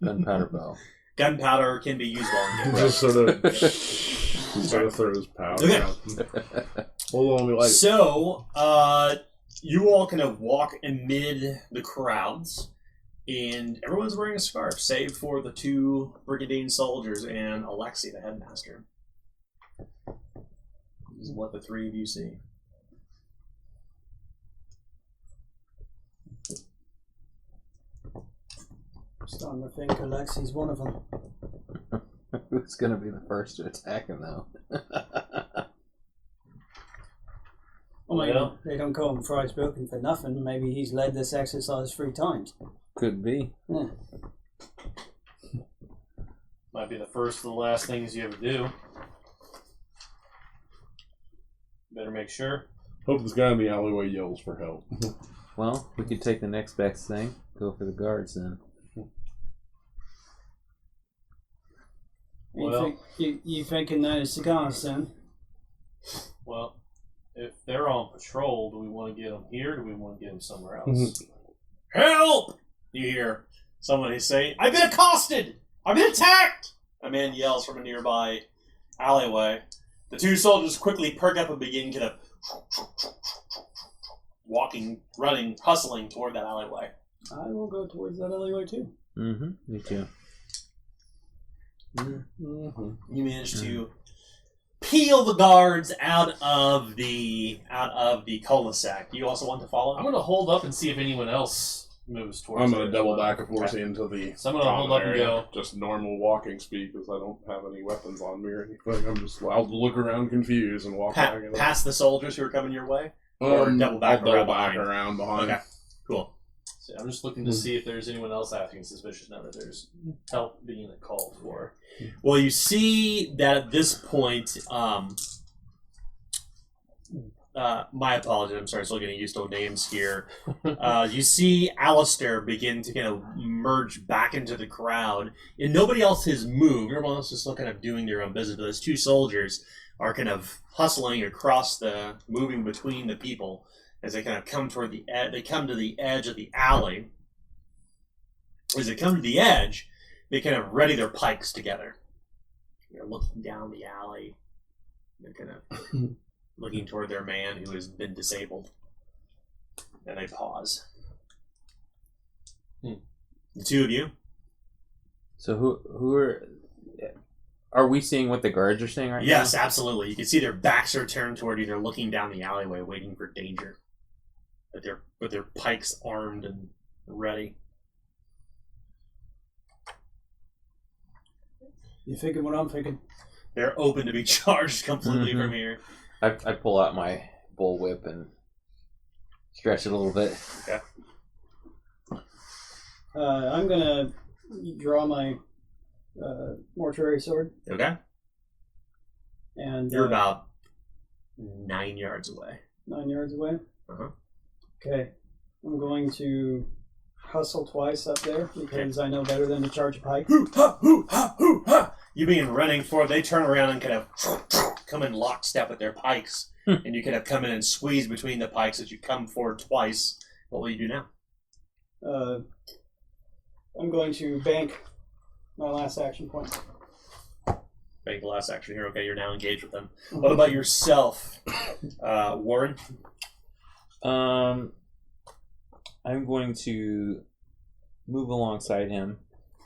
Gunpowder bow. Gunpowder can be used while engaged. Just sort of throws powder Okay. out. Hold on, we like. So, you all kind of walk amid the crowds, and everyone's wearing a scarf, save for the 2 Brigandine soldiers and Alexei, the headmaster. This is what the 3 of you see. Starting to think Alexei's one of them. Who's going to be the first to attack him, though? Well, they don't call him Fry's Broken for nothing. Maybe he's led this exercise 3 times. Could be. Yeah. Might be the first of the last things you ever do. Better make sure. Hope this guy in the alleyway yells for help. Well, we could take the next best thing. Go for the guards, then. Well, you thinking that is cigars, then? Well, if they're on patrol, do we want to get them here or do we want to get them somewhere else? Help! You hear someone say, I've been accosted! I've been attacked! A man yells from a nearby alleyway. The 2 soldiers quickly perk up and begin kind of walking, running, hustling toward that alleyway. I will go towards that alleyway, too. Mm-hmm. Me too. You manage to peel the guards out of the cul-de-sac. You also want to follow? I'm going to hold up and see if anyone else moves towards I'm going to there as double well. back, of course, into the So I'm gonna hold up and area. go. Just normal walking speed because I don't have any weapons on me or anything. I'm just I'll look around confused and walk back. Past the soldiers who are coming your way? Or double back I'll double around back behind? around behind. Okay, cool. So I'm just looking to see if there's anyone else acting suspicious now that there's help being called for. Well, you see that at this point, my apologies, I'm sorry, still getting used to names here. You see Alistair begin to kind of merge back into the crowd, and nobody else has moved. Everyone else is still kind of doing their own business, but those 2 soldiers are kind of hustling across moving between the people as they kind of come toward the edge. They come to the edge of the alley. As they come to the edge, they kind of ready their pikes together. They're looking down the alley. They're kind of looking toward their man who has been disabled. And they pause. The 2 of you? So who are we seeing what the guards are saying right now? Yes, absolutely. You can see their backs are turned toward you. They're looking down the alleyway, waiting for danger. With their pikes armed and ready. You thinking what I'm thinking? They're open to be charged completely from here. I pull out my bullwhip and stretch it a little bit. Okay. I'm gonna draw my mortuary sword. Okay. And You're about 9 yards away. 9 yards away. Uh-huh. Okay. I'm going to hustle twice up there because I know better than to charge a pike. You begin running forward. They turn around and kind of come in lockstep with their pikes. And you kind of come in and squeeze between the pikes as you come forward twice. What will you do now? I'm going to bank my last action point. Bank the last action here. Okay, you're now engaged with them. What about yourself, Warren? I'm going to move alongside him,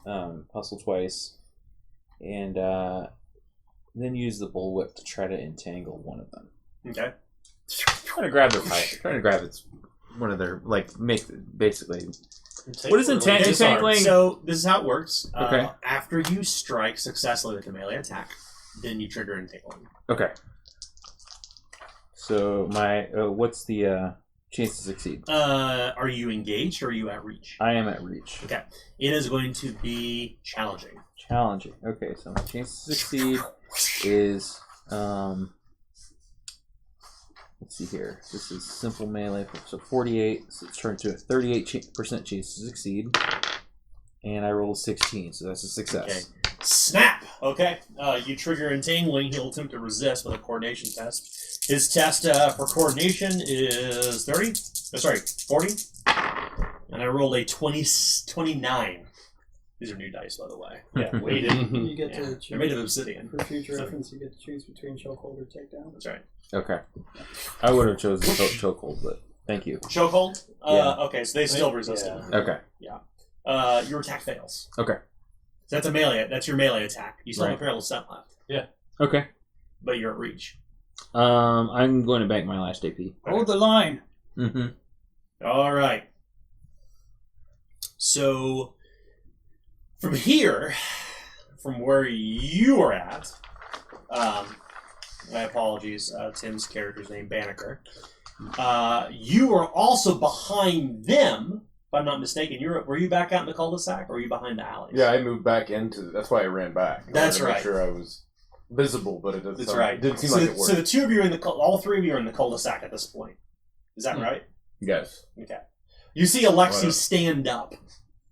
hustle twice, and then use the bullwhip to try to entangle one of them. Okay. Trying to grab their pipe. Trying to grab one of their basically. What is entangling? So this is how it works. Okay. After you strike successfully with a melee attack, then you trigger entangling. Okay. So my what's the chance to succeed? Are you engaged or are you at reach? I am at reach. Okay. It is going to be challenging. Challenging. Okay, so my chance to succeed is let's see here. This is simple melee, so 48. So it's turned to a 38% chance to succeed, and I rolled 16, so that's a success. Okay. Snap! Okay. You trigger entangling. He'll attempt to resist with a coordination test. His test for coordination is 30. Oh, sorry, 40. And I rolled a 29. These are new dice, by the way. Yeah, weighted. You get Yeah. to They're choose, made of obsidian. for future reference, you get to choose between chokehold or takedown. That's right. Okay. I would have chosen chokehold, but thank you. Chokehold? Yeah. Okay, so they still resist it. Okay. Your attack fails. Okay. So that's a melee. That's your melee attack. You still have Right. a parallel step left, Okay. but you're at reach. I'm going to bank my last AP. Hold the line. Mm-hmm. All right. So from here, from where you are at, my apologies, Tim's character's name, Banneker. You are also behind them, if I'm not mistaken. Were you back out in the cul-de-sac, or were you behind the alleys? Yeah, I moved back into. That's why I ran back. That's I wanted to right. Make sure I was visible, but it doesn't. That's right. Didn't seem so, like it worked. so the two of you are in the all three of you are in the cul-de-sac at this point. Is that right? Yes. Okay. You see Alexi Whatever. stand up.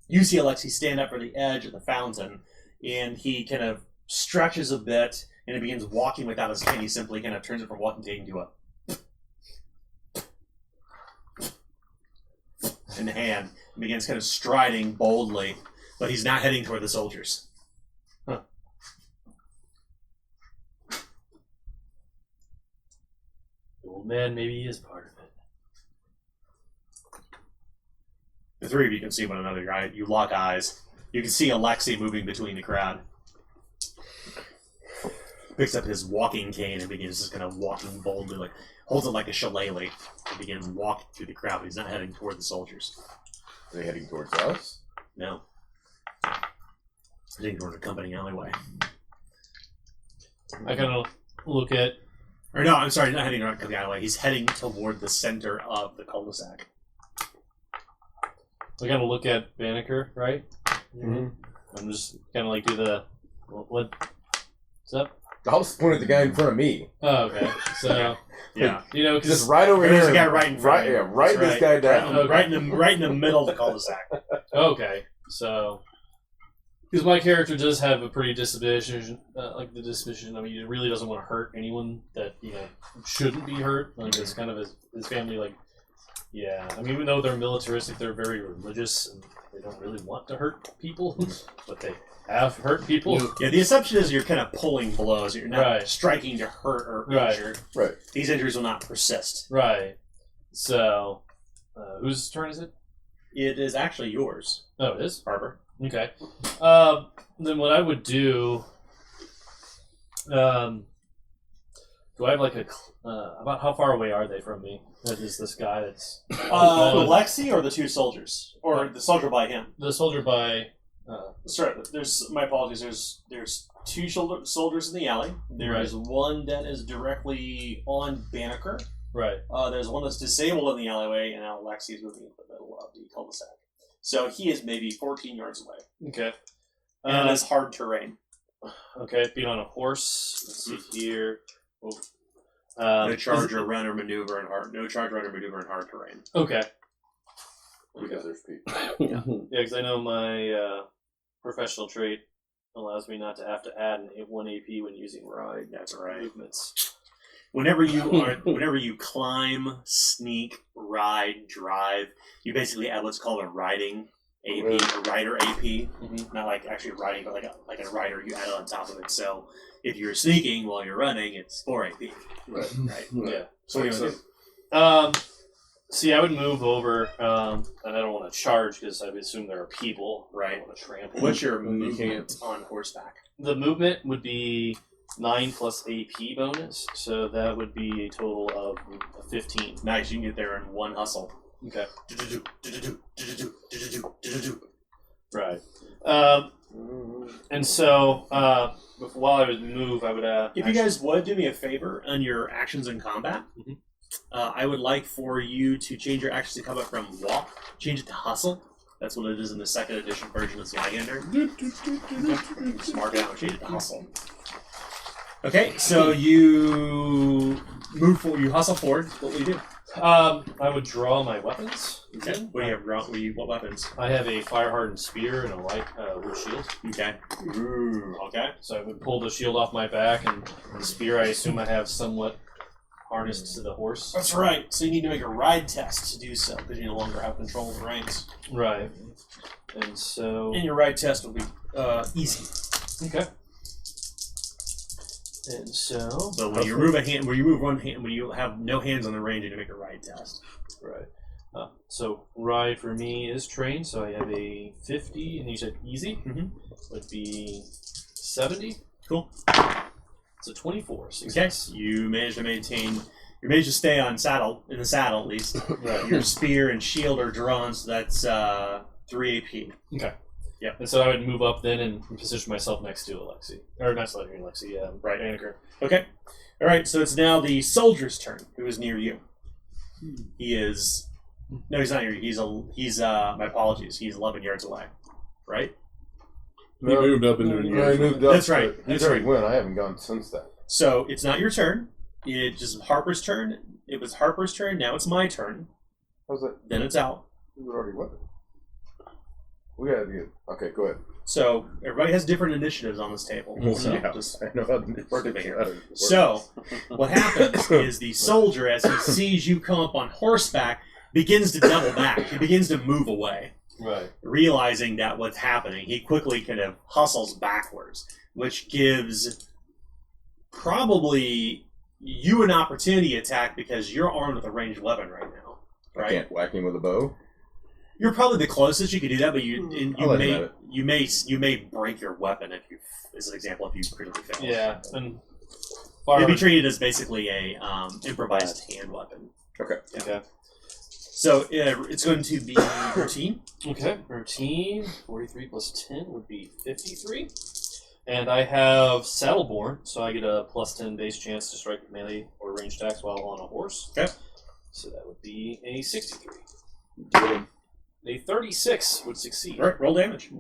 You see Alexi stand up for the edge of the fountain, and he kind of stretches a bit, and he begins walking without his cane. He simply kind of turns it from walking cane to a in the hand, and begins kind of striding boldly, but he's not heading toward the soldiers. Huh. The old man, maybe he is part of it. The three of you can see one another, right? You lock eyes. You can see Alexi moving between the crowd. Picks up his walking cane and begins just kind of walking boldly, like holds it like a shillelagh, and begins walking through the crowd. But he's not heading toward the soldiers. Are they heading towards us? No. He's heading toward a company alleyway. I kind of look at. Or no, I'm sorry, not heading toward a company alleyway. He's heading toward the center of the cul-de-sac. I kind of look at Banneker, right? Mm-hmm. I'm just kind of like do the what's up? I'll just point at the guy in front of me. Oh, okay. So Yeah. you know, Just because right over There's here. a guy right in front. Right, of yeah, him. write That's this guy down. Right in the middle of the cul-de-sac. okay, so because my character does have a pretty disposition, like the disposition. I mean, he really doesn't want to hurt anyone that shouldn't be hurt. Like it's kind of his family, like. Yeah, I mean, even though they're militaristic, they're very religious, and they don't really want to hurt people, but they have hurt people. Yeah, the assumption is you're kind of pulling blows. You're not Right. striking to hurt or Right. injure. Right. These injuries will not persist. Right. So, whose turn is it? It is actually yours, Oh, it is? Harper. Okay. Then what I would do, do I have like about how far away are they from me? Is this guy that's... Alexi or the two soldiers? Or the soldier by him? The soldier by... Sorry, my apologies. There's two soldiers in the alley. There is one that is directly on Banneker. Right. There's one that's disabled in the alleyway, and now Alexi is moving into the middle of the cul-de-sac. So he is maybe 14 yards away. Okay. And it's hard terrain. Okay, being on a horse. Let's see here. No charge or run or maneuver in hard. No charge, run, or maneuver in hard terrain. Okay. Because there's people. Yeah, because I know my professional trait allows me not to have to add an 1 AP when using ride. That's right. Movements. Whenever you climb, sneak, ride, drive, you basically add what's called a riding AP, a rider AP. Mm-hmm. Not like actually riding, but like a rider. You add it on top of it. So if you're sneaking while you're running, it's 4 AP. Right. Right. Yeah. So what do you want to do? See, I would move over, and I don't want to charge because I would assume there are people. I don't want to trample. What's your And you movement on horseback? The movement would be 9 plus AP bonus, so that would be a total of 15. Nice, you can get there in one hustle. Okay. Right. Right. And so, while I would move, I would. If you guys would do me a favor on your actions in combat, Mhm. I would like for you to change your actions in combat from walk, change it to hustle. That's what it is in the second edition version of Zweihänder. Just mark it out and change it to hustle. Okay, so you move forward, you hustle forward. What will you do? I would draw my weapons. Okay. What do you have? What weapons? I have a fire-hardened spear and a light wood shield. Okay. Ooh. Okay. So I would pull the shield off my back, and the spear I assume I have somewhat harnessed to the horse. That's right. So you need to make a ride test to do so because you no longer have control of the reins. Right. And so. And your ride test will be easy. Okay. And so. So when you move a hand, when you move one hand, when you have no hands on the reins, you need to make a ride test. Right. So ride for me is trained, so I have a 50, and you said easy would be 70. Cool. So 24. Okay. Success. You managed to maintain. You managed to stay on saddle in the saddle at least. Right. Your spear and shield are drawn, so that's 3 AP. Okay. Yep. And so I would move up then and position myself next to Alexi. Or not Alexi, Right. Anniker. Okay. All right. So it's now the soldier's turn, who is near you. He is. No, he's not near you. He's. My apologies. He's 11 yards away. Right. He moved up into a new. I moved up. That's right. He's That's already right. went. I haven't gone since then. So it's not your turn. It just Harper's turn. It was Harper's turn. Now it's my turn. How's that? Then it's out. We already went. We gotta get. Okay, go ahead. So everybody has different initiatives on this table. So Yeah, just I know how to work it here. So what happens is the soldier, as he sees you come up on horseback, begins to double back. He begins to move away. Right. Realizing that what's happening, he quickly kind of hustles backwards, which gives probably you an opportunity attack because you're armed with a ranged weapon right now. I Right? can't whack him with a bow. You're probably the closest you could do that, but I'll let him have it. you may break your weapon if you, as an example, if you critically fail. Yeah. And It'd be treated as basically a improvised hand weapon. Okay. Okay. So it's going to be routine. Okay. Routine 43 plus 10 would be 53. And I have Saddleborn, so I get a plus 10 base chance to strike with melee or ranged attacks while on a horse. Okay. So that would be a 63. Get him. A 36 would succeed. All right, roll damage.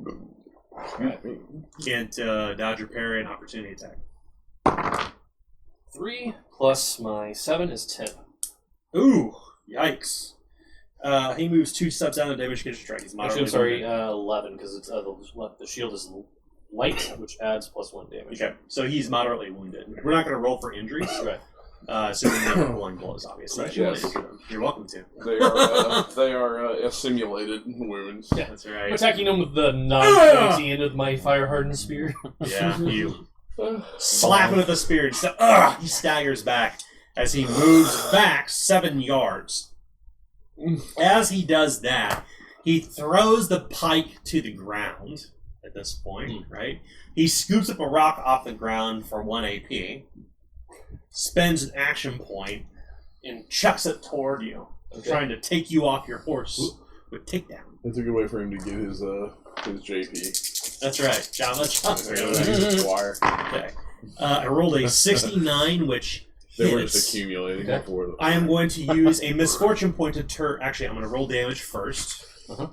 Excuse me. Can't dodge or parry an opportunity attack. 3 plus my 7 is 10. Ooh, yikes. He moves 2 steps down and damage gets strike. He's Actually, moderately I'm sorry, 11, because it's the shield is light, which adds plus 1 damage. Okay, so he's moderately wounded. We're not going to roll for injuries. Right. So we're never rolling blows, obviously. Right, yes. You're welcome to. They are simulated wounds. Yeah. That's I'm right. attacking him with the non-pointy end of my fire-hardened spear. Yeah, you slap him with the spear. He staggers back as he moves back 7 yards. As he does that, he throws the pike to the ground at this point, right? He scoops up a rock off the ground for 1 AP, spends an action point, and chucks it toward you, trying to take you off your horse with takedown. It's a good way for him to get his JP. That's right. John, let's chop Squire. Okay. I rolled a 69, which They were hits. just accumulating Okay. before the I am going to use a misfortune point to turn. Actually, I'm going to roll damage first. You'll know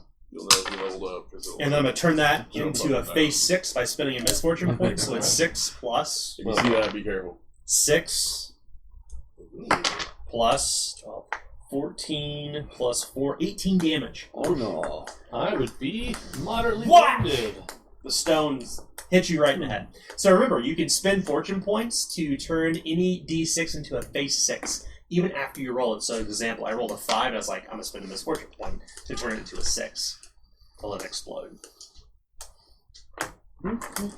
if you leveled up. And then I'm going to turn that into a phase 6 by spending a misfortune point. So it's 6 plus If you see that, be careful. 6 plus 12, 14 plus 4, 18 damage. Oh no. I would be moderately Whack! wounded. The stones hit you right in the head. So remember, you can spend fortune points to turn any d6 into a phase 6, even after you roll it. So, for example, I rolled a 5, and I was like, I'm going to spend a misfortune point to turn it into a 6. To let it explode.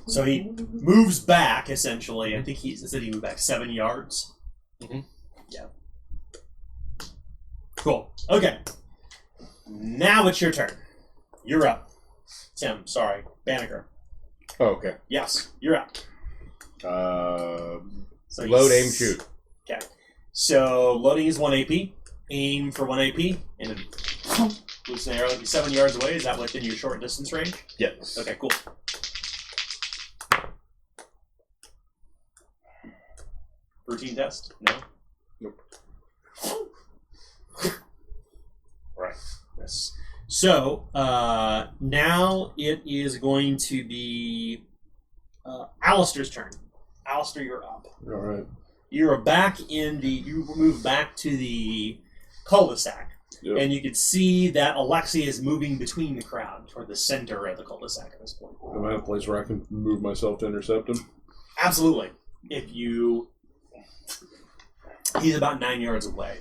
So he moves back, essentially. I think he said he moved back 7 yards. Mhm. Yeah. Cool. Okay. Now it's your turn. You're up. Tim, sorry. Banneker. Oh, okay. Yes, you're up. So Load, aim, shoot. Okay. So loading is 1 AP. Aim for 1 AP. And loose an arrow will be 7 yards away. Is that within your short distance range? Yes. Okay, cool. Routine test? No? Nope. Right. Yes. So, now it is going to be Alistair's turn. Alistair, you're up. All right. You're back in the... You move back to the cul-de-sac. Yep. And you can see that Alexei is moving between the crowd toward the center of the cul-de-sac at this point. Am I at a place where I can move myself to intercept him? Absolutely. If you... He's about 9 yards away.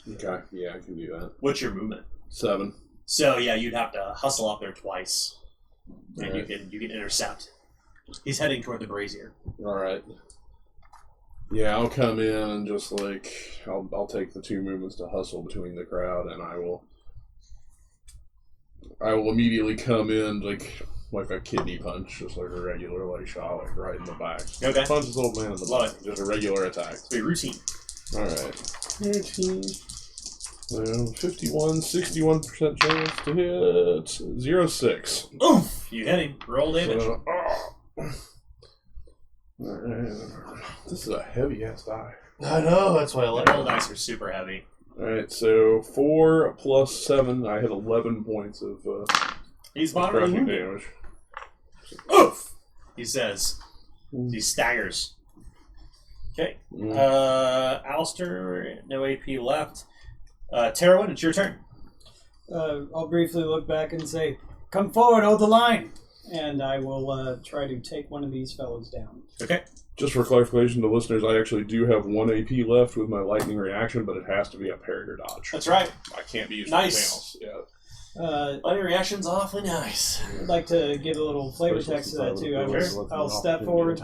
Okay. Yeah, I can do that. What's your movement? 7. So yeah, you'd have to hustle up there twice, and Right. you can intercept. He's heading toward the brazier. All right. Yeah, I'll come in and just like I'll take the 2 movements to hustle between the crowd, and I will immediately come in like a kidney punch, just like a regular like shot, like right in the back. Okay. Punch this old man in the Love back. Just a regular attack. It's a routine. All right. Routine. 51, 61% chance to hit. 0.6. Oof! You hit him. Roll damage. Alright. This is a heavy ass die. I know, that's why I like The roll dice are super heavy. Alright, so 4 plus 7, I hit 11 points of He's moderately crushing wounded. damage. Oof! He says. He staggers. Okay. Alistair, no AP left. Terwin, it's your turn. I'll briefly look back and say, "Come forward, hold the line," and I will try to take one of these fellows down. Okay. Just for clarification to listeners, I actually do have 1 AP left with my lightning reaction, but it has to be a parry or dodge. That's right. I can't be using Nice. anything else. Yeah. My reaction's awfully nice. I'd like to give a little flavor text to that too. I'll step forward,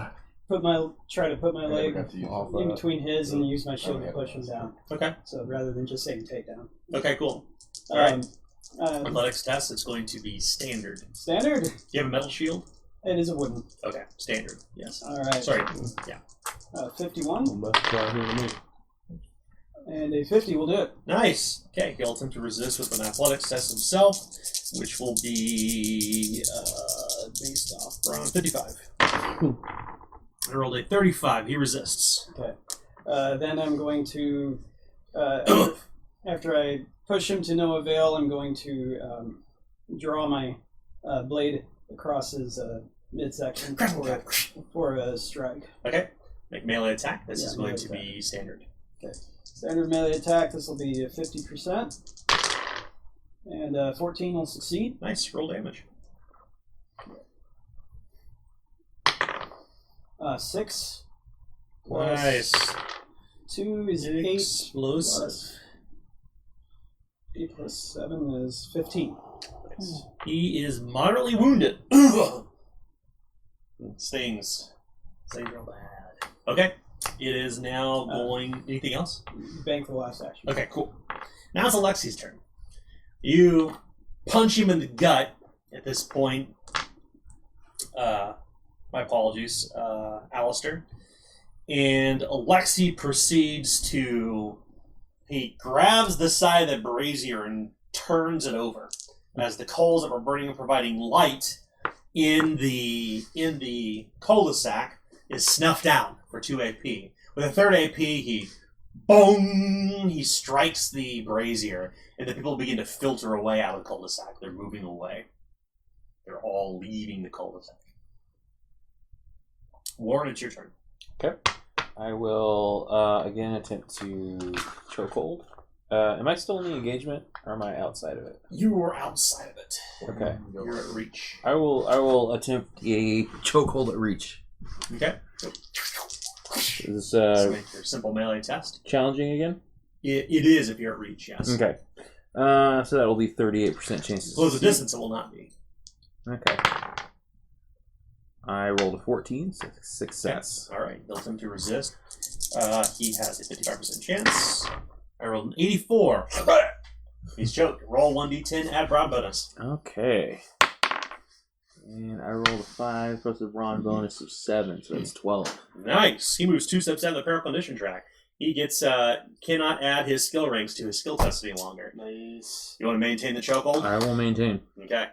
try to put my leg in between his, and use my shield to push him down. Okay. So rather than just saying takedown. Okay, cool. All right. Um, Athletics test, it's going to be standard. standard. Do you have a metal shield? It is a wooden. Okay, standard. Yes. All right. Sorry. Yeah. 51 Well, that's right here to me. and a 50 will do it. Nice. Okay, he'll attempt to resist with an athletics test himself, which will be based off from 55. I rolled a 35. He resists. Okay. Then I'm going to, after I push him to no avail, I'm going to draw my blade across his midsection for a strike. Okay. Make melee attack. This is going melee to be standard. Okay. Standard melee attack. This will be 50%. And 14 will succeed. Nice. Roll damage. 6. Nice. 2 is 8. Explosive. 8 plus 7 is 15. Nice. He is moderately wounded. Stings. Stings real bad. Okay. It is now going... Anything else? Bank for the last action. Okay, cool. Now it's Alexi's turn. You punch him in the gut at this point. My apologies, Alistair. And Alexi proceeds to... He grabs the side of the brazier and turns it over as the coals that were burning and providing light in the cul-de-sac is snuffed out for 2 AP. With a 3rd AP, he strikes the brazier, and the people begin to filter away out of the cul-de-sac. They're moving away. They're all leaving the cul-de-sac. Warren, it's your turn. Okay. I will again attempt to chokehold. Am I still in the engagement, or am I outside of it? You were outside of it. Okay. You're at reach. I will attempt a chokehold at reach. Okay. Is So this make your simple melee test. challenging again? It is if you're at reach, yes. Okay. So that will be 38% chances. Close the distance, it will not be. Okay. I rolled a 14, so success. All right, he'll attempt to resist. He has a 55% chance. I rolled an 84. He's choked. Roll 1d10, add broad bonus. Okay. And I rolled a 5 plus a brawn bonus of 7, so that's 12. Nice. He moves 2 steps down the peril condition track. He gets cannot add his skill ranks to his skill test any longer. Nice. You want to maintain the chokehold? I will maintain. Okay.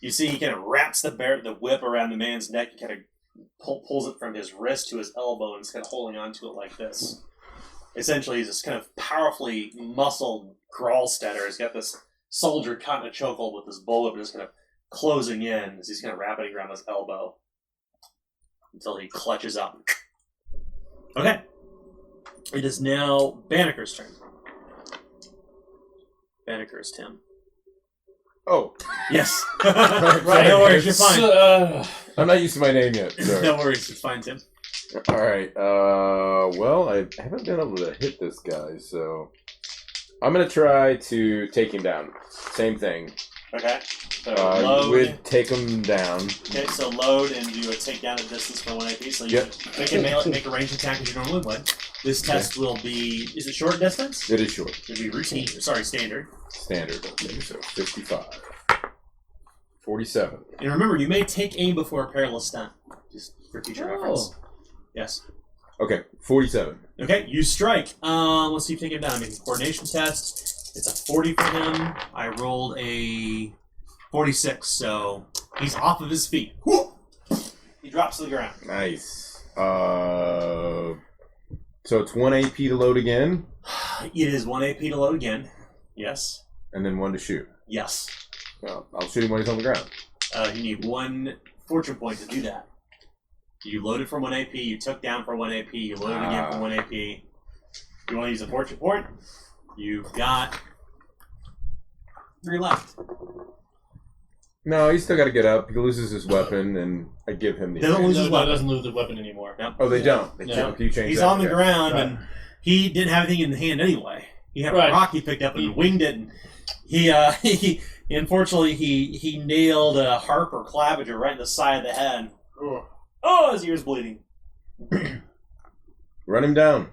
You see, he kind of wraps the whip around the man's neck. He kind of pulls it from his wrist to his elbow and is kind of holding onto it like this. Essentially, he's this kind of powerfully muscled Gralstetter. He's got this soldier caught in a chokehold with this bullet, but just kind of closing in as he's kind of wrapping it around his elbow until he clutches up. Okay. It is now Banneker's turn. Banneker is Tim. Oh, Yes. Right, no worries, you're fine. I'm not used to my name yet. Sorry. No worries, it's fine, Tim. All right. Well, I haven't been able to hit this guy, so I'm gonna try to take him down. Same thing. Okay. So I load. would take him down. Okay, so load and do a takedown at distance for 1 AP. So you make a ranged attack as you normally would. This test will be, is it short distance? It is short. It'll be routine, sorry, standard. Standard. Okay, so 55. 47. And remember, you may take aim before a perilous stunt. Just for future reference. Yes. Okay, 47. Okay, you strike. Let's see if you take him down. Make a coordination test. It's a 40 for him. I rolled a 46, so he's off of his feet. Whoop! He drops to the ground. Nice. So it's 1 AP to load again, It is 1 AP to load again. Yes. and then 1 to shoot. Yes. Well, I'll shoot him when he's on the ground. You need 1 fortune point to do that. You loaded for 1 AP, you took down for 1 AP, you loaded again for 1 AP. You want to use a fortune point? You've got 3 left. No, he's still got to get up. He loses his weapon, and I give him the. Doesn't lose his weapon. Doesn't lose the weapon anymore. Yep. Oh, they don't. They Yeah. don't. You change He's that. on the Okay. ground, Right. and he didn't have anything in the hand anyway. He had Right. a rock he picked up and winged it. And he unfortunately he nailed a harp or claviger right in the side of the head. Oh, his ear's bleeding. Run him down.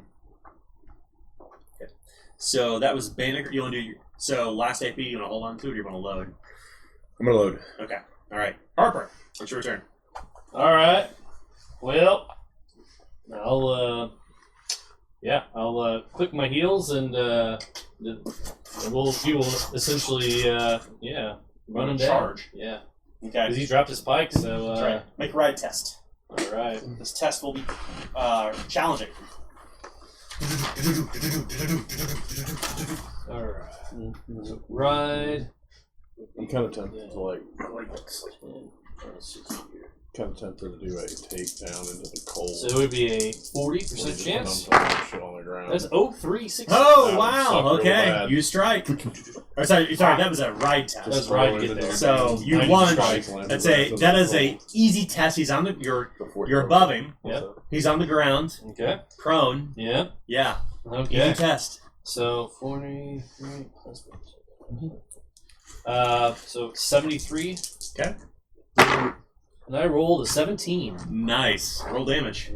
So that was Banneker. You want to do so last AP? You want to hold on to it, or you want to load? I'm gonna load. Okay. All right, Harper, it's your turn. All right. Well, I'll click my heels and we will essentially run him down. Charge. Yeah, Okay. because he dropped his pike. So That's right. Make a ride test. all right. This test will be challenging. All right. So ride. I'm kind of tempted to Let's see here. to do a takedown into the cold. So it would be a 40% chance. Shit on the ground. That's 0360. Oh That would wow! suck real Okay, bad. you strike. Or sorry, that was a ride test. That's right to get there. So you 90 lunge. strikes. That is a easy test. He's on the you're above him. Yep. He's on the ground, Okay. prone. Yeah. Yeah, Okay. easy test. So 43 plus 1. So 73. Okay. And I rolled a 17. Nice. Roll damage.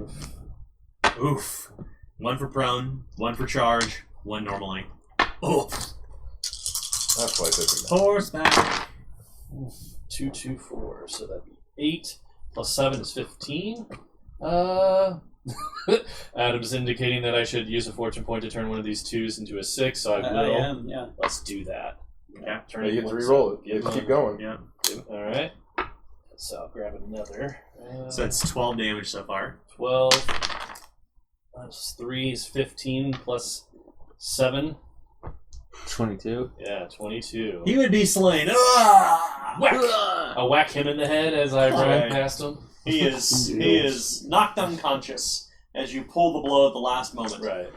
Oof. 1 for prone, 1 for charge, 1 normally. Oof. That's why I said Horseback. 2, 2, 4. So that'd be 8 plus 7 is 15. Adam's indicating that I should use a fortune point to turn one of these 2s into a 6, so I will. am, yeah. Let's do that. Okay. Turn You get to one, re-roll it. so You keep going. Yeah. All right. So I'll grab another. So that's 12 damage so far. 12 plus 3 is 15 plus 7. 22. Yeah, 22. He would be slain. Ah! Whack! I'll whack him in the head as I run Okay. past him. He is knocked unconscious as you pull the blow at the last moment. Right.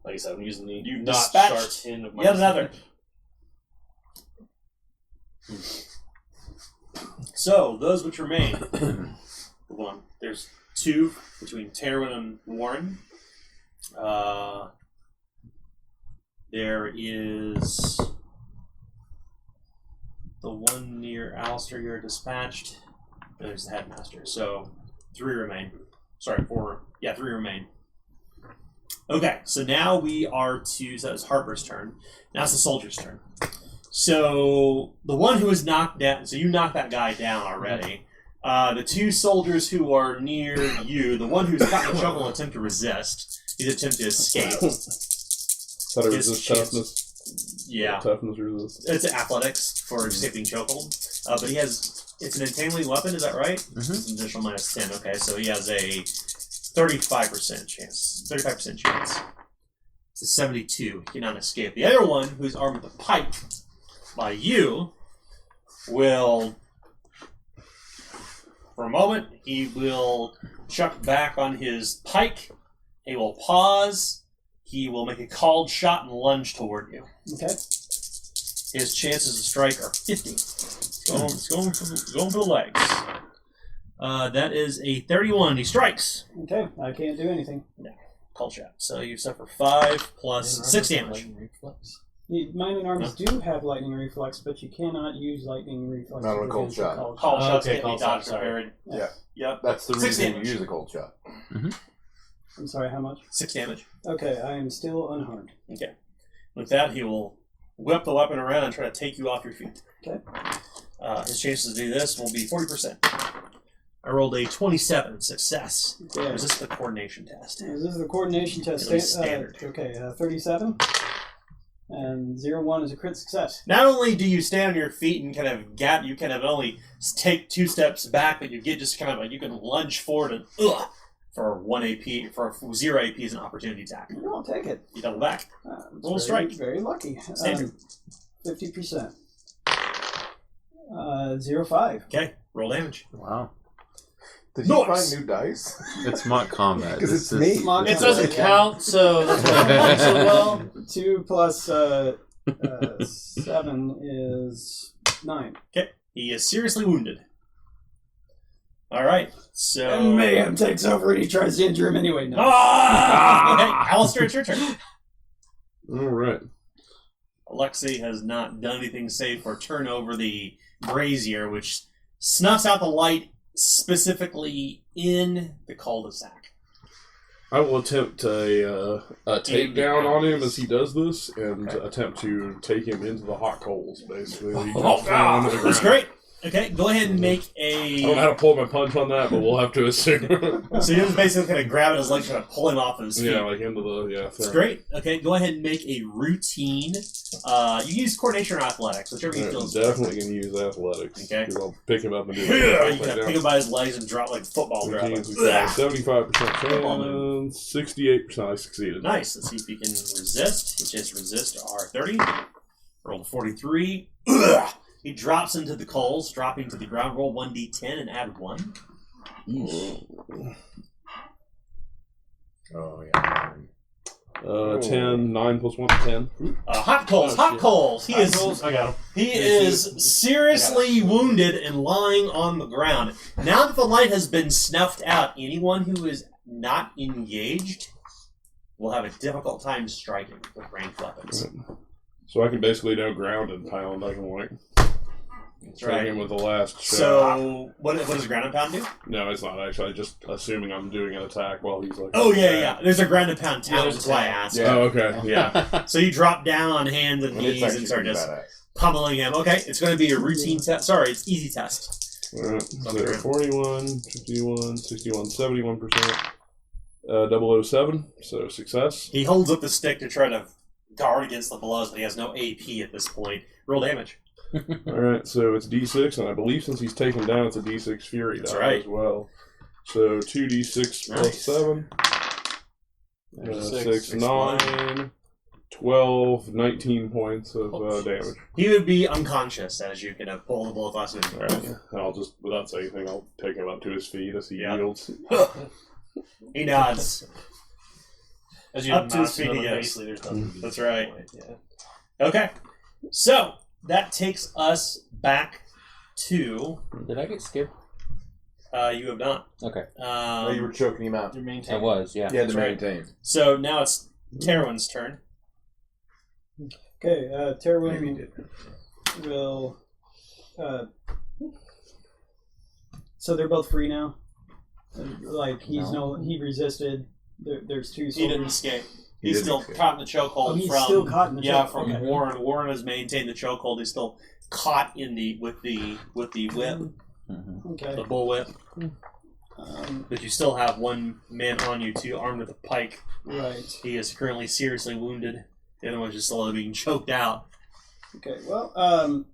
Like I said, I'm using the You've not dispatched sharp end of my Yet another. So, those which remain. One. There's 2 between Terwin and Warren. There is the one near Alistair you're dispatched. There's the headmaster. So 3 remain. Sorry, 4. Yeah, 3 remain. Okay, so now we are to. So it's Harper's turn. Now it's the soldier's turn. So the one who was knocked down. So you knocked that guy down already. The two soldiers who are near you. The one who's caught in the chokehold will attempt to resist. He's attempting to escape. How to resist toughness? Yeah. Toughness resist. It's athletics for escaping chokehold. But he has. It's an entangling weapon. Is that right? Mhm. It's an additional -10. Okay, so he has a 35% chance. 35% chance. It's a 72. He cannot escape. The other one, who's armed with a pike, by you, will, for a moment, he will chuck back on his pike. He will pause. He will make a called shot and lunge toward you. Okay. His chances to strike are 50. It's going for the legs. That is a 31. He strikes. Okay. I can't do anything. Call shot. So you suffer 5 plus 6 damage. Mining arms do have lightning reflex, but you cannot use lightning reflex. Not on a cold against shot. Call shots okay, can't be call shot, dodged or sorry. parried. Yeah. Yep. That's the 6 reason damage. you use a cold shot. I'm sorry, how much? 6 damage. Okay, I am still unharmed. Okay. With that, he will whip the weapon around and try to take you off your feet. Okay. His chances to do this will be 40%. I rolled a 27. Success. Okay. Is this the coordination test? This is the coordination test. At least standard. 37. And 01 is a crit success. Not only do you stand on your feet and kind of gap, you kind of only take 2 steps back, but you get just kind of like you can lunge forward and for 1 AP, for 0 AP is an opportunity attack. I'll take it. You double back. Roll It's strike. Very lucky. Standard. 50%. 05. Okay, roll damage. Wow. Did you Nice. find new dice? It's mock combat. Because This it's is- me. Mock It combat. doesn't count, so that's not going so well. 2 plus 7 is 9. Okay, he is seriously wounded. All right, so And Mayhem takes over and he tries to injure him anyway. No. Okay, Alistair, it's your turn. All right. Alexei has not done anything save for turn over the brazier, which snuffs out the light specifically in the cul-de-sac. I will attempt a takedown on him as he does this, and attempt to take him into the hot coals, basically. He drops down onto the That's ground. great. Okay, go ahead and make I don't know how a... to pull my punch on that, but we'll have to assume. So you're just basically kind of grabbing his legs, trying to pull him off of his feet. Yeah, like into the, That's great. Okay, go ahead and make a routine. You use coordination or athletics, whichever you feel is definitely going to use athletics. Okay. 'Cause I'll pick him up and do Yeah, you it. kind of pick him by his legs and drop like football drop. 75% Football chance, 68% I succeeded. Nice. Let's see if we can resist. His chance to resist are 30. Roll a 43. He drops into the coals, dropping to the ground. Roll 1d10 and add 1. Oh, yeah. 10, 9 plus 1, 10. Hot coals, hot coals. He is I got him. he is seriously wounded and lying on the ground. Now that the light has been snuffed out, anyone who is not engaged will have a difficult time striking with ranged weapons. So I can basically now ground and pound. I can like That's take right. him with the last shot. So, what does ground and pound do? No, it's not actually. Just assuming I'm doing an attack while he's like. Oh, yeah. There's a ground and pound too, Yeah, which there's is why I a asked. Yeah. Oh, okay. Yeah. So you drop down on hands and And it's knees and actually start pretty just badass. pummeling him. Okay, it's going to be a routine test. Sorry, it's easy test. Alright, so 41, 51, 61, 71%. 007, so success. He holds up the stick to try to guard against the blows, but he has no AP at this point. Roll damage. Alright, so it's D6, and I believe since he's taken down, it's a D6 Fury That's die right. as well. So 2D6 plus Nice. 7. There's 6, 9, 12, 19 points of damage. He would be unconscious as you can pull the both of us. Alright, and I'll just, without saying anything, I'll take him up to his feet as he Yeah. yields. He nods. As you Up to knock his feet him he on the goes. face, there's nothing. That's right. Yeah. Okay, so that takes us back to. Did I get skipped? You have not. Okay. Oh, you were choking him out. You're I maintaining. was, yeah. You had to right. maintain. So now it's Terwin's turn. Okay, Maybe you Terwin did. will. So they're both free now. Like he resisted. There's two. He didn't soldiers. escape. He's still caught in the chokehold. He's from, still caught in the chokehold. from Okay. Warren. Warren has maintained the chokehold. He's still caught in the with the whip, Okay. the bull whip. But you still have one man on you, too, armed with a pike. Right. He is currently seriously wounded. The other one's just slowly being choked out. Okay. Well,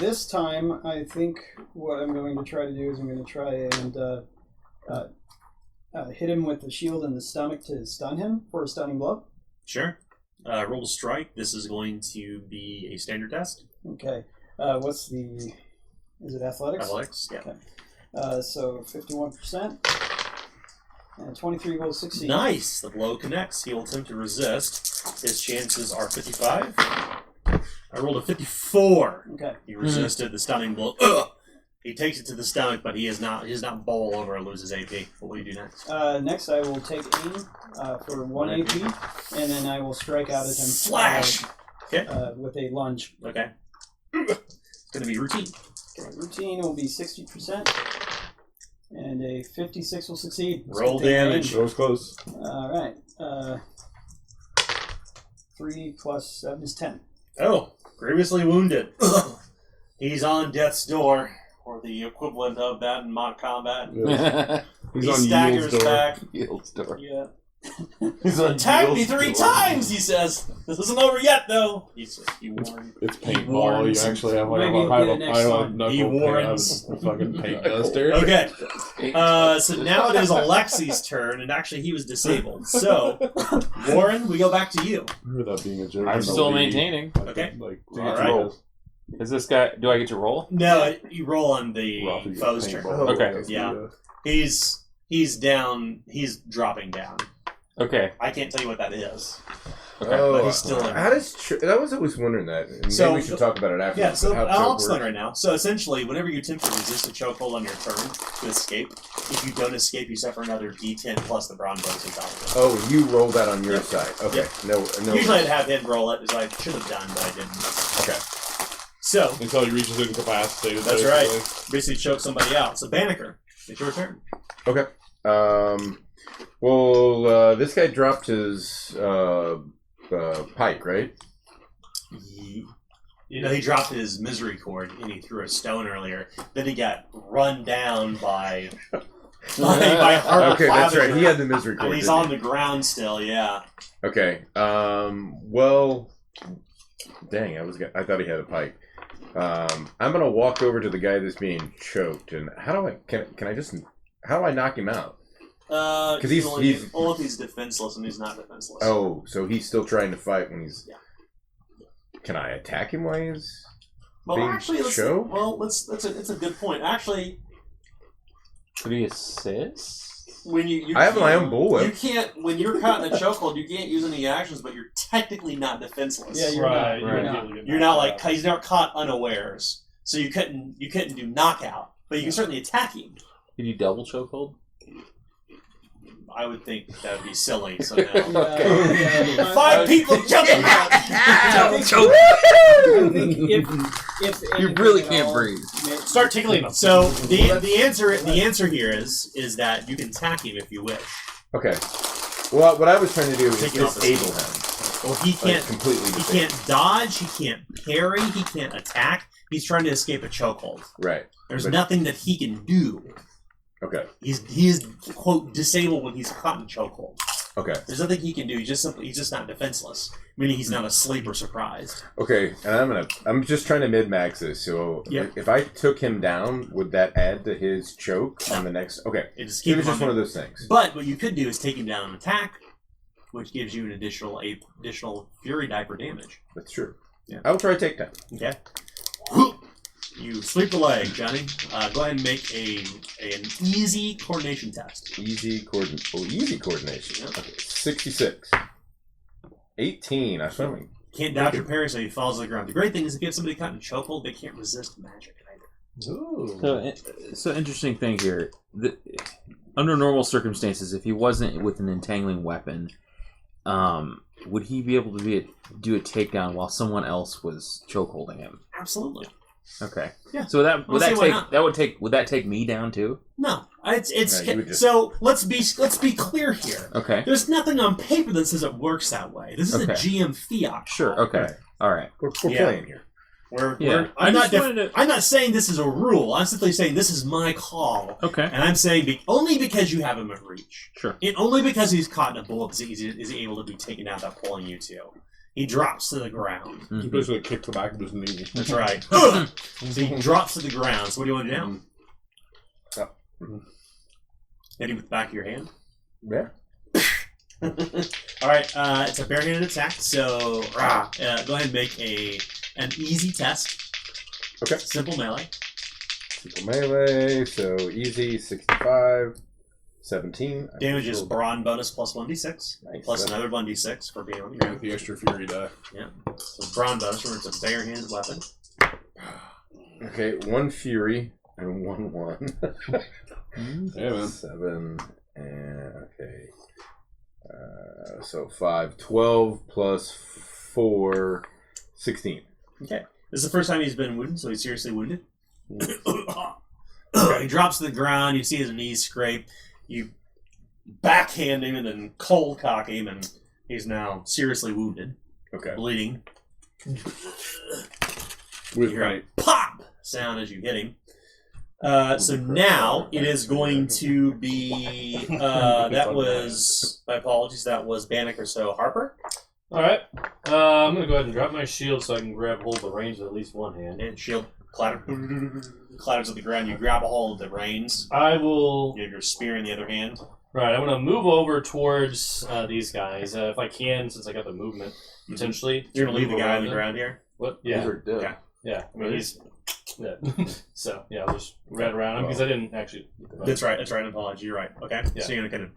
this time I think what I'm going to try to do is I'm going to try and hit him with the shield in the stomach to stun him for a stunning blow. Sure. Roll to strike. This is going to be a standard test. Okay. What's the... Is it athletics? Athletics, yeah. Okay. So 51%. And 23 will succeed. Nice! The blow connects. He will attempt to resist. His chances are 55. I rolled a 54. Okay. He resisted the stunning blow. Ugh! He takes it to the stomach, but he does not bowl over and loses AP. What will you do next? Next, I will take aim for 1 AP, and then I will strike out at him. Slash! Okay. With a lunge. Okay. It's going to be routine. Okay, routine will be 60%, and a 56 will succeed. Roll So take damage. That was close. All right. 3 plus 7 is 10. Oh, grievously wounded. He's on death's door, or the equivalent of that in mock combat. He's He on staggers Yield's door. back. Yield's door. Yeah. He's on Attack me Yield's 3 door. times, he says. This isn't over yet, though. He warned. It's He paintball. warns. You actually have like Maybe a it'll be the next one. knuckle He paint, warns. a fucking paint duster. Okay. So now it is Alexi's turn, and actually he was disabled. So, Warren, we go back to you. Remember that being a joke. I'm in the still league. maintaining. Okay. Like, Do All you right. roll? Is this guy? Do I get to roll? No, you roll on the Rough, you get foe's turn. paintball. Okay. That's Yeah. the, He's down. He's dropping down. Okay. I can't tell you what that is. Okay. But he's still in. How does I was always wondering that. Maybe So- we should talk about it after. Yeah, so how I'll choke explain works. right now. So essentially, whenever you attempt to resist a chokehold on your turn to escape, if you don't escape, you suffer another D10 plus the bronze bonus on top of it. Oh, you roll that on your Yep. side. Okay. Yep. No. Usually I'd have him roll it, as I should have done, but I didn't. Okay. So, until he reaches incapacitated. that's basically. right. Basically choke somebody out. So Banneker, it's your turn. Okay. Well, this guy dropped his pike, right? You know, he dropped his misery cord and he threw a stone earlier. Then he got run down by Harper Okay, that's right. Claviger, He had the misery cord. and he's didn't on the ground still. Yeah. he? Okay. Well, dang, I thought he had a pike. I'm gonna walk over to the guy that's being choked, and how do I knock him out? Because he's- if he's defenseless, and he's not defenseless. Oh, so he's still trying to fight when he's. Yeah. Can I attack him while he's? Well, being actually, choked? that's a good point. Actually, Could he assist? when you I have my can't- own bullwhip. You can't when you're caught in a chokehold. You can't use any actions, but you're technically not defenseless. Yeah, you're Right. not. Right. You're not. You're not like he's not caught unawares, so you couldn't do knockout, but you can certainly attack him. Could you double chokehold? I would think that would be silly. So no. Yeah. 5 people jumping out. I think if You anything really at can't all, breathe. Start tickling them. So the answer here is that you can attack him if you wish. Okay. Well, what I was trying to do is Take it off the disable screen. him. Well, he Like, can't. completely He disable. can't dodge. He can't parry. He can't attack. He's trying to escape a chokehold. Right. There's But- nothing that he can do. Okay. He is quote disabled when he's caught in a chokehold. Okay. There's nothing he can do. He's just not defenseless. Meaning he's not asleep or surprised. Okay. And I'm just trying to mid-max this. So Yeah. if I took him down, would that add to his choke on the next? Okay. It just It keeps was him just on one of there. those things. But what you could do is take him down and attack, which gives you an additional fury die for damage. That's true. Yeah. I will try takedown. Okay. You sweep the leg, Johnny. Go ahead and make an easy coordination test. Easy coordination. Yep. Okay. 66. 18. I finally. Can't dodge your parry, so he falls to the ground. The great thing is if you have somebody caught in a chokehold, they can't resist magic either. Ooh. So interesting thing here. Under normal circumstances, if he wasn't with an entangling weapon, would he be able to do a takedown while someone else was chokeholding him? Absolutely. Okay. Yeah. So would I'll say why not. would that take me down too? No, it's No, you would just- so let's be clear here. Okay. There's nothing on paper that says it works that way. This is Okay. a GM fiat. Sure. Okay. Right. All right. We're Yeah. playing here. I'm not saying this is a rule. I'm simply saying this is my call. Okay. And I'm saying only because you have him at reach. Sure. And only because he's caught in a bullet is he able to be taken out without pulling you two. He drops to the ground. He basically kicked the back of his knee. That's right. So he drops to the ground. So what do you want to do now? Hit him with the back of your hand. Yeah. All right. It's a barehanded attack. So go ahead and make an easy test. Okay. Simple melee. Simple melee, so easy, 65, 17. Damage is brawn bonus plus 1d6. Nice. Plus another 1d6 for being on the Yeah, ground. the extra fury die. Yeah. So brawn bonus, remember it's a barehanded weapon. Okay, 1 fury and 1 1. Yeah, man. 7 and okay. So 5, 12 plus 4, 16. Okay. This is the first time he's been wounded, so he's seriously wounded. He drops to the ground, you see his knees scrape, you backhand him and then cold cock him, and he's now seriously wounded, Okay. bleeding. With You hear a pop sound as you hit him. So now it is going to be that was my apologies, that was Bannock, so Harper. Alright. I'm going to go ahead and drop my shield so I can grab hold of the reins with at least one hand. And shield clatters to the ground. You grab a hold of the reins. I will... You have your spear in the other hand. Right, I'm going to move over towards these guys, if I can, since I got the movement, potentially. You're going to leave the Move guy on around the them. ground here? What? These Yeah. are dead. Okay. Yeah, I mean, he's dead. So, yeah, I'll just run around him because I didn't actually... That's right. Apology. You're right. Okay. Yeah. So you're going to kind of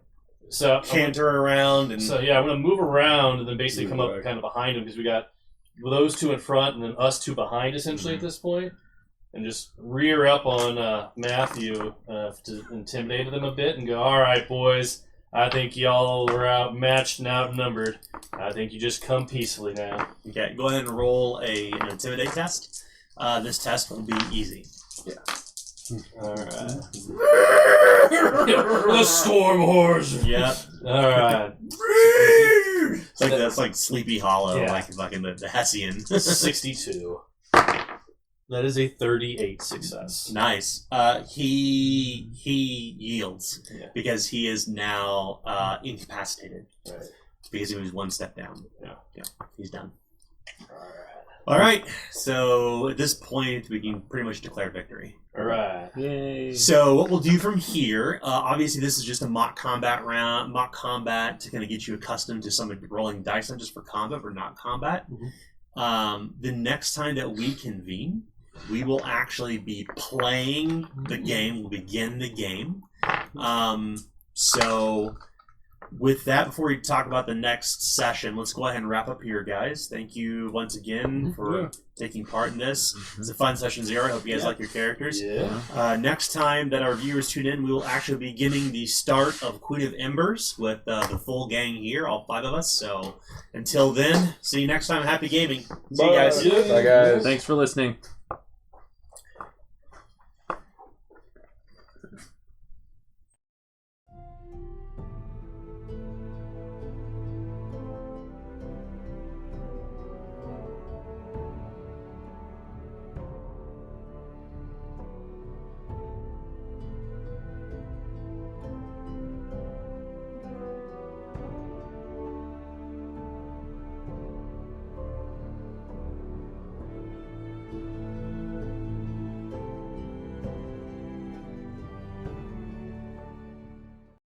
So, canter around and... So, yeah, I'm going to move around and then basically Move come up back. kind of behind him because we got those two in front and then us two behind, essentially, at this point. And just rear up on Matthew to intimidate them a bit and go, all right, boys, I think y'all are outmatched and outnumbered. I think you just come peacefully now. Okay. Go ahead and roll an intimidate test. This test will be easy. All right. The storm horse. Yep. All right. That's like Sleepy Hollow, Yeah. like fucking the Hessian. 62. That is a 38 success. Nice. He yields Yeah. because he is now incapacitated Right. because he was one step down. Yeah. He's done. All right. So at this point, we can pretty much declare victory. All right. Yay. So what we'll do from here, obviously this is just a mock combat round, mock combat to kind of get you accustomed to some rolling dice, not just for combat, but not combat. The next time that we convene, we will actually be playing the game. We'll begin the game. So with that, before we talk about the next session, let's go ahead and wrap up here, guys. Thank you once again for taking part in this. It's a fun session 0. I hope you guys like your characters. Yeah. Next time that our viewers tune in, we will actually be beginning the start of Queen of Embers with the full gang here, all 5 of us. So until then, see you next time. Happy gaming. See you guys. Bye, guys. Thanks for listening.